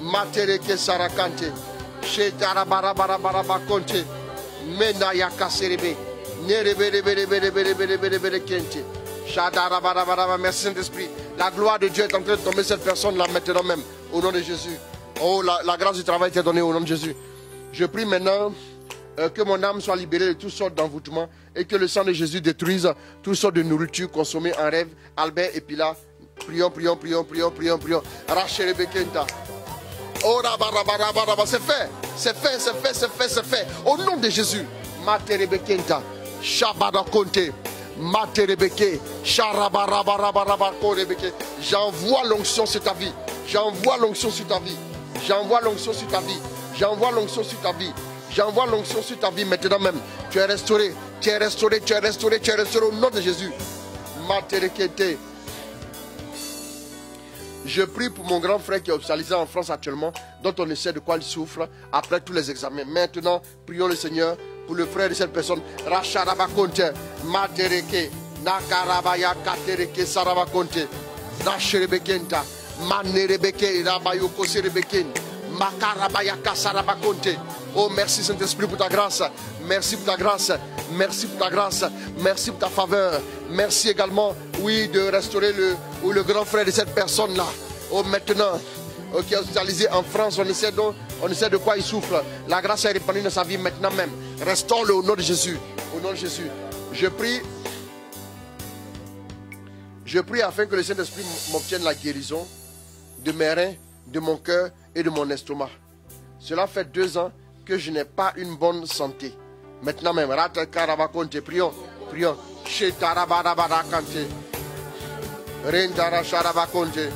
Matereke Sarakante. Shetarabarabarabarabar Conte. Menaya Kaserebe. Nerebere Kente. Shadarabarabarabar. Merci Saint-Esprit. La gloire de Dieu est en train de tomber cette personne-là maintenant même. Au nom de Jésus. Oh, la grâce du travail t'est donnée au nom de Jésus. Je prie maintenant que mon âme soit libérée de toutes sortes d'envoûtements et que le sang de Jésus détruise toutes sortes de nourriture consommée en rêve. Albert et puis là, prions. Racherebekenta. Oh, c'est fait. Au nom de Jésus. Materebekenta. Shabadakonte. Materebeke. Sharabarabarabarabakorebeke. J'envoie l'onction sur ta vie. J'envoie l'onction sur ta vie maintenant même. Tu es restauré au nom de Jésus. Materekete. Je prie pour mon grand frère qui est hospitalisé en France actuellement, dont on ne sait de quoi il souffre après tous les examens. Maintenant, prions le Seigneur pour le frère de cette personne. Racharabakonte. Matereke. Nakarabaya Katereke Sarabakonte. Racherebekenta. Manerebeke Rabayoko Serebeken. Makarabaya Kasarabakonte. Oh, merci Saint-Esprit pour ta grâce. Merci pour ta grâce. Merci pour ta grâce. Merci pour ta faveur. Merci également, oui, de restaurer le grand frère de cette personne-là. Oh, maintenant, qui est hospitalisé en France, on essaie de quoi il souffre. La grâce est répandue dans sa vie maintenant même. Restaure-le au nom de Jésus. Au nom de Jésus. Je prie afin que le Saint-Esprit m'obtienne la guérison de mes reins, de mon cœur et de mon estomac. Cela fait 2 ans que je n'ai pas une bonne santé. Maintenant même, prions. Shetarabarabarakante. Rendara Sharabakonte.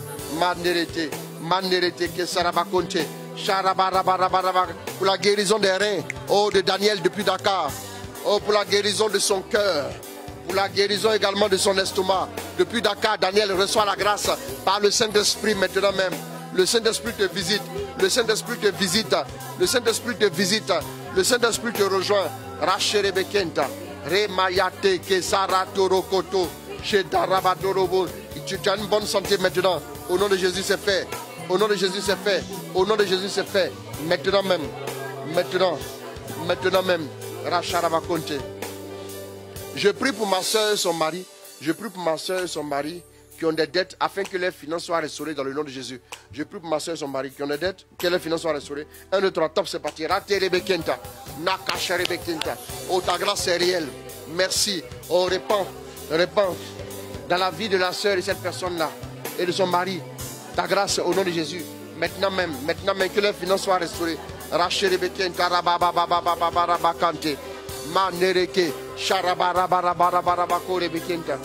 Manderete Kesarabakonte. Sharabarabarabarabar. Pour la guérison des reins. Oh, de Daniel depuis Dakar. Oh, pour la guérison de son cœur. Pour la guérison également de son estomac. Depuis Dakar, Daniel reçoit la grâce par le Saint-Esprit maintenant même. Le Saint-Esprit te visite. Le Saint-Esprit te visite. Le Saint-Esprit te visite. Le Saint-Esprit te rejoint. Racherebekenta. Remayate Kesaratorokoto. Shedarabadorobo. Tu as une bonne santé maintenant. Au nom de Jésus, c'est fait. Au nom de Jésus, c'est fait. Au nom de Jésus, c'est fait. Maintenant même. Maintenant même. Racharabakonte. Je prie pour ma soeur et son mari. Je prie pour ma soeur et son mari qui ont des dettes afin que leurs finances soient restaurées dans le nom de Jésus. Je prie pour ma soeur et son mari qui ont des dettes, que leurs finances soient restaurées. 1, 2, 3, top, c'est parti. Raterebekenta. Nakasharebekenta. Oh, ta grâce est réelle. Merci. Oh, répands dans la vie de la soeur de cette personne-là et de son mari. Ta grâce au nom de Jésus. Maintenant même, que leurs finances soient restaurées. Racherebekenta. Rabababababababakante. Manereke. Sharabarabarabarabarabakorebekenta.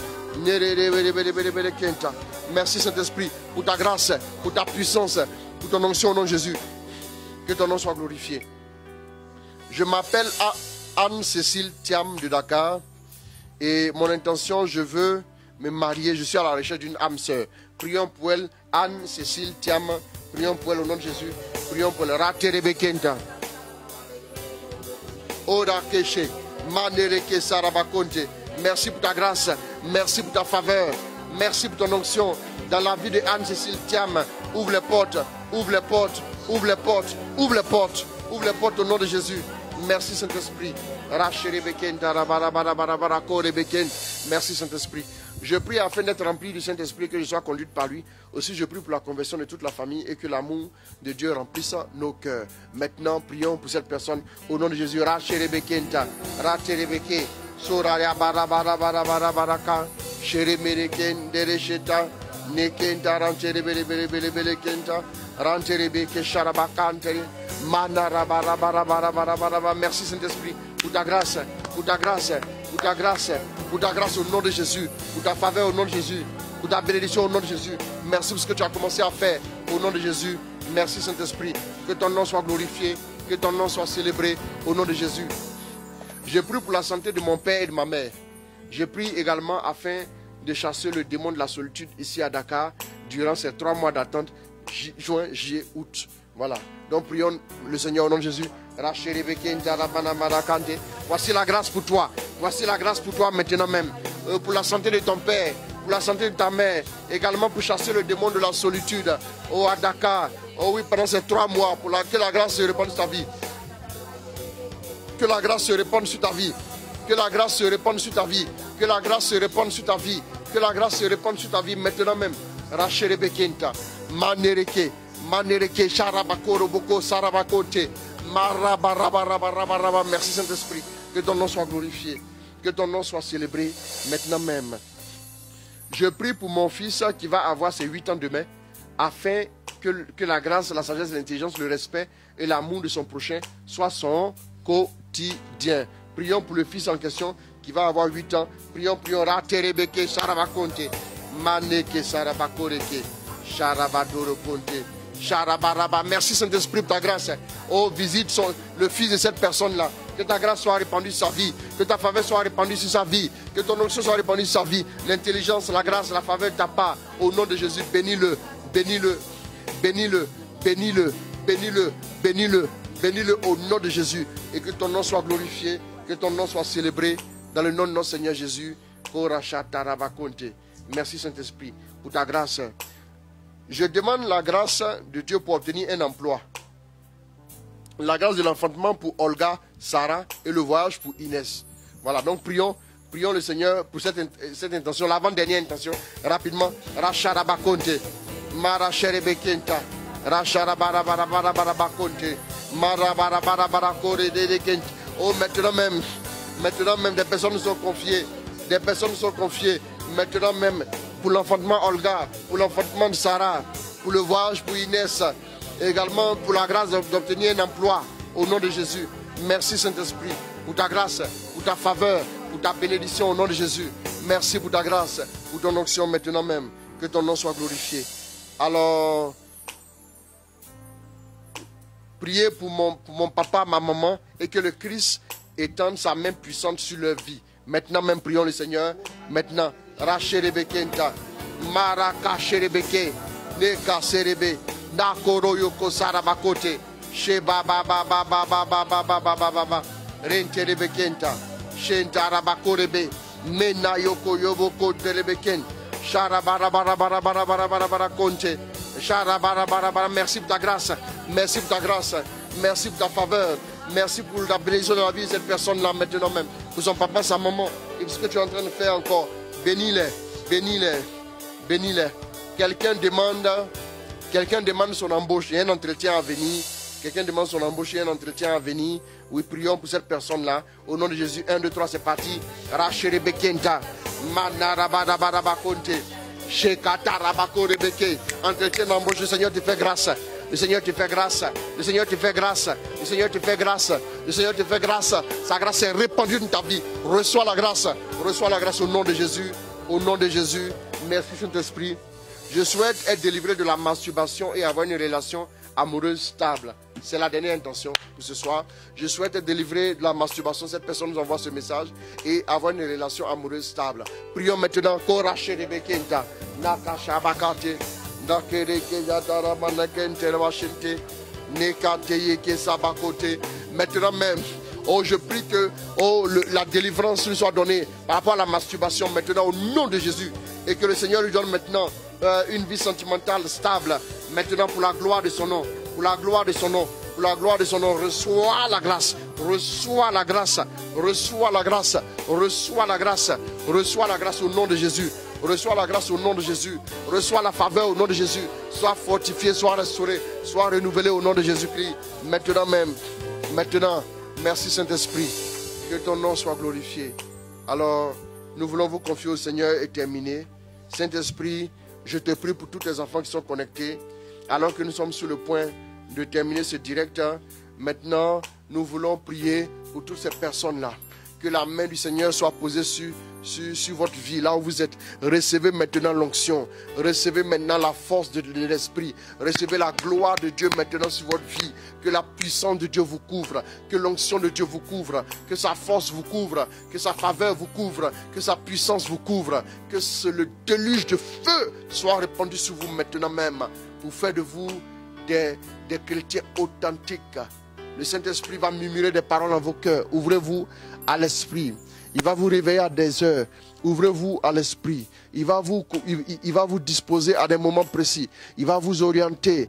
Merci Saint-Esprit pour ta grâce, pour ta puissance, pour ton onction au nom de Jésus. Que ton nom soit glorifié. Je m'appelle Anne-Cécile Thiam de Dakar et mon intention, je veux me marier. Je suis à la recherche d'une âme sœur. Prions pour elle, Anne-Cécile Thiam. Prions pour elle au nom de Jésus. Prions pour elle. Raterebekenta. Ora Keshe. Manereke Sarabakonte. Merci pour ta grâce, merci pour ta faveur, merci pour ton onction dans la vie de Anne-Cécile Thiam. Ouvre les portes, ouvre les portes, ouvre les portes, ouvre les portes, ouvre les portes au nom de Jésus. Merci Saint-Esprit. Merci Saint-Esprit. Je prie afin d'être rempli du Saint-Esprit, que je sois conduite par lui. Aussi je prie pour la conversion de toute la famille et que l'amour de Dieu remplisse nos cœurs. Maintenant prions pour cette personne au nom de Jésus. Soraria barabarabaraka, Sheremereken, Derecheta, Nekenta, Ranterebelebelebelebelekenta, Ranterebeke, Sharabakante, Manarabarabarabarabarabaraba. Merci Saint-Esprit pour ta grâce, pour ta grâce, pour ta grâce, pour ta grâce au nom de Jésus, pour ta faveur au nom de Jésus, pour ta bénédiction au nom de Jésus. Merci pour ce que tu as commencé à faire au nom de Jésus. Merci Saint-Esprit, que ton nom soit glorifié, que ton nom soit célébré au nom de Jésus. Je prie pour la santé de mon père et de ma mère. Je prie également afin de chasser le démon de la solitude ici à Dakar durant ces 3 mois d'attente, juin, juillet, août. Voilà. Donc prions le Seigneur au nom de Jésus. Voici la grâce pour toi. Voici la grâce pour toi maintenant même. Pour la santé de ton père, pour la santé de ta mère. Également pour chasser le démon de la solitude. Oh à Dakar. Oh oui, pendant ces 3 mois. Que la grâce se répande sur ta vie. Que la grâce se répande sur ta vie. Que la grâce se répande sur ta vie. Que la grâce se répande sur ta vie. Que la grâce se répande sur ta vie maintenant même. Racherebekenta. Manereke. Manereke. Sharabakoroboko. Sarabakote. Marabarabarabarabaraba. Merci Saint-Esprit. Que ton nom soit glorifié. Que ton nom soit célébré maintenant même. Je prie pour mon fils qui va avoir ses 8 ans demain. Afin que la grâce, la sagesse, l'intelligence, le respect et l'amour de son prochain soient son quotidien. Prions pour le fils en question qui va avoir 8 ans. Prions. Raterebeke Sarabakonte. Maneke Sarabakoreke. Sharabadorokonte. Sharabaraba. Merci Saint-Esprit pour ta grâce. Oh, visite le fils de cette personne-là. Que ta grâce soit répandue sur sa vie. Que ta faveur soit répandue sur sa vie. Que ton onction soit répandue sur sa vie. L'intelligence, la grâce, la faveur de ta part. Au nom de Jésus, bénis-le. Bénis-le. Bénis-le. Bénis-le. Bénis-le. Bénis-le. Bénis-le au nom de Jésus et que ton nom soit glorifié, que ton nom soit célébré dans le nom de notre Seigneur Jésus. Merci Saint-Esprit pour ta grâce. Je demande la grâce de Dieu pour obtenir un emploi. La grâce de l'enfantement pour Olga, Sarah et le voyage pour Inès. Voilà, donc prions le Seigneur pour cette intention, l'avant-dernière intention, rapidement. Racharabakonte, Maracherebekenta, Racharabarabarabarabakonte. Oh, maintenant même, des personnes sont confiées. Des personnes sont confiées. Maintenant même, pour l'enfantement Olga, pour l'enfantement de Sarah, pour le voyage pour Inès, et également pour la grâce d'obtenir un emploi au nom de Jésus. Merci Saint-Esprit pour ta grâce, pour ta faveur, pour ta bénédiction au nom de Jésus. Merci pour ta grâce, pour ton onction maintenant même. Que ton nom soit glorifié. Alors, priez pour mon papa, ma maman, et que le Christ étende sa main puissante sur leur vie. Maintenant même, prions le Seigneur. Maintenant, Racherebekenta, Marakacherebeke, Nekaserebe, Nakoro yoko sarabakote. Sheba ba ba ba ba ba ba ba ba ba ba ba ba. Rente rebekenta. Shenta rabakorebe. Mena yoko yoboko terebeken. Sharabarabarabarabarabarabara konte. Sharabarabarabarabara. Merci pour ta grâce. Merci pour ta grâce. Merci pour ta faveur. Merci pour la bénédiction de la vie de cette personne-là maintenant même. Pour son papa, sa maman. Et ce que tu es en train de faire encore. Bénis-les. Bénis-les. Bénis-les. Quelqu'un demande son embauche. Il y a un entretien à venir. Quelqu'un demande son embauche. Il y a un entretien à venir. Oui, prions pour cette personne-là. Au nom de Jésus. 1, 2, 3, c'est parti. Racherebekenta. Manarabarabakonte. Shekatarabakorebeke. Entretien d'embauche. Le Seigneur te fait grâce. Le Seigneur te fait grâce. Le Seigneur te fait grâce. Le Seigneur te fait grâce. Le Seigneur te fait grâce. Sa grâce est répandue dans ta vie. Reçois la grâce. Reçois la grâce au nom de Jésus. Au nom de Jésus. Merci Saint-Esprit. Je souhaite être délivré de la masturbation et avoir une relation amoureuse stable. C'est la dernière intention pour ce soir. Je souhaite être délivré de la masturbation. Cette personne nous envoie ce message. Et avoir une relation amoureuse stable. Prions maintenant. Maintenant même. Oh, je prie que la délivrance lui soit donnée par rapport à la masturbation maintenant au nom de Jésus. Et que le Seigneur lui donne maintenant une vie sentimentale stable. Maintenant pour la gloire de son nom. Pour la gloire de son nom. Pour la gloire de son nom. Reçois la grâce. Reçois la grâce. Reçois la grâce. Reçois la grâce. Reçois la grâce au nom de Jésus. Reçois la grâce au nom de Jésus. Reçois la faveur au nom de Jésus. Sois fortifié, sois restauré, sois renouvelé au nom de Jésus-Christ. Maintenant même. Maintenant. Merci Saint-Esprit. Que ton nom soit glorifié. Alors, nous voulons vous confier au Seigneur et terminer. Saint-Esprit, je te prie pour tous tes enfants qui sont connectés. Alors que nous sommes sur le point de terminer ce direct. Maintenant, nous voulons prier pour toutes ces personnes-là. Que la main du Seigneur soit posée sur votre vie, là où vous êtes. Recevez maintenant l'onction. Recevez maintenant la force de l'Esprit. Recevez la gloire de Dieu maintenant sur votre vie. Que la puissance de Dieu vous couvre. Que l'onction de Dieu vous couvre. Que sa force vous couvre. Que sa faveur vous couvre. Que sa puissance vous couvre. Que le déluge de feu soit répandu sur vous maintenant même. Pour faire de vous des chrétiens authentiques. Le Saint-Esprit va murmurer des paroles dans vos cœurs. Ouvrez-vous à l'Esprit. Il va vous réveiller à des heures. Ouvrez-vous à l'Esprit. Il va vous disposer à des moments précis. Il va vous orienter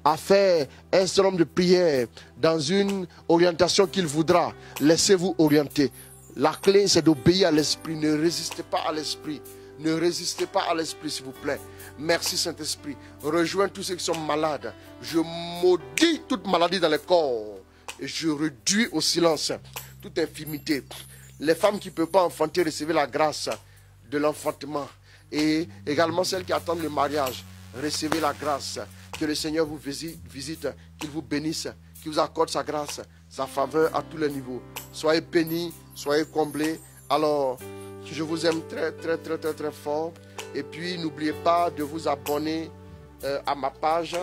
à faire un certain nombre de prières dans une orientation qu'il voudra. Laissez-vous orienter. La clé, c'est d'obéir à l'Esprit. Ne résistez pas à l'Esprit. Ne résistez pas à l'Esprit, s'il vous plaît. Merci Saint-Esprit. Rejoins tous ceux qui sont malades. Je maudis toute maladie dans le corps. Et je réduis au silence toute infirmité. Les femmes qui ne peuvent pas enfanter, recevez la grâce de l'enfantement. Et également celles qui attendent le mariage, recevez la grâce. Que le Seigneur vous visite, qu'il vous bénisse, qu'il vous accorde sa grâce, sa faveur à tous les niveaux. Soyez bénis, soyez comblés. Alors, je vous aime très, très, très, très, très fort. Et puis, n'oubliez pas de vous abonner à ma page.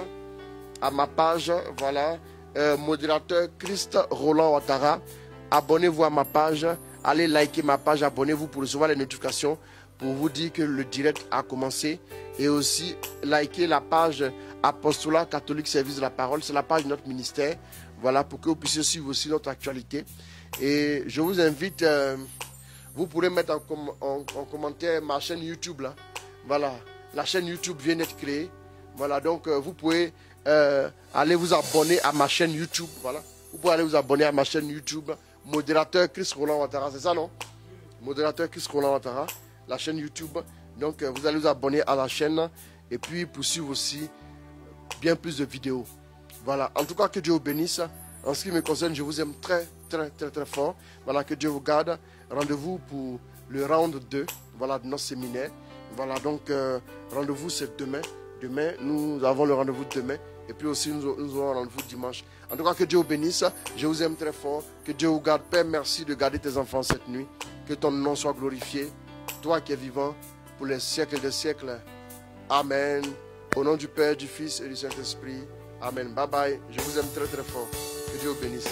Voilà. Modérateur Christ Roland Ouattara. Abonnez-vous à ma page. Allez liker ma page. Abonnez-vous pour recevoir les notifications. Pour vous dire que le direct a commencé. Et aussi, liker la page Apostolat Catholique Service de la Parole. C'est la page de notre ministère. Voilà, pour que vous puissiez suivre aussi notre actualité. Et je vous invite... vous pourrez mettre en commentaire ma chaîne YouTube là. Voilà, la chaîne YouTube vient d'être créée. Voilà, donc vous pouvez aller vous abonner à ma chaîne YouTube. Voilà, vous pouvez aller vous abonner à ma chaîne YouTube. Modérateur Chris Roland Ouattara, c'est ça non? Modérateur Chris Roland Ouattara, la chaîne YouTube. Donc vous allez vous abonner à la chaîne et puis poursuivre aussi bien plus de vidéos. Voilà, en tout cas que Dieu vous bénisse. En ce qui me concerne, je vous aime très, très, très, très fort. Voilà, que Dieu vous garde. Rendez-vous pour le round 2, voilà, de notre séminaire. Voilà, donc rendez-vous c'est demain. Demain, nous avons le rendez-vous demain. Et puis aussi, nous aurons un rendez-vous dimanche. En tout cas, que Dieu vous bénisse. Je vous aime très fort. Que Dieu vous garde. Père, merci de garder tes enfants cette nuit. Que ton nom soit glorifié. Toi qui es vivant pour les siècles des siècles. Amen. Au nom du Père, du Fils et du Saint-Esprit. Amen. Bye bye. Je vous aime très très fort. Que Dieu vous bénisse.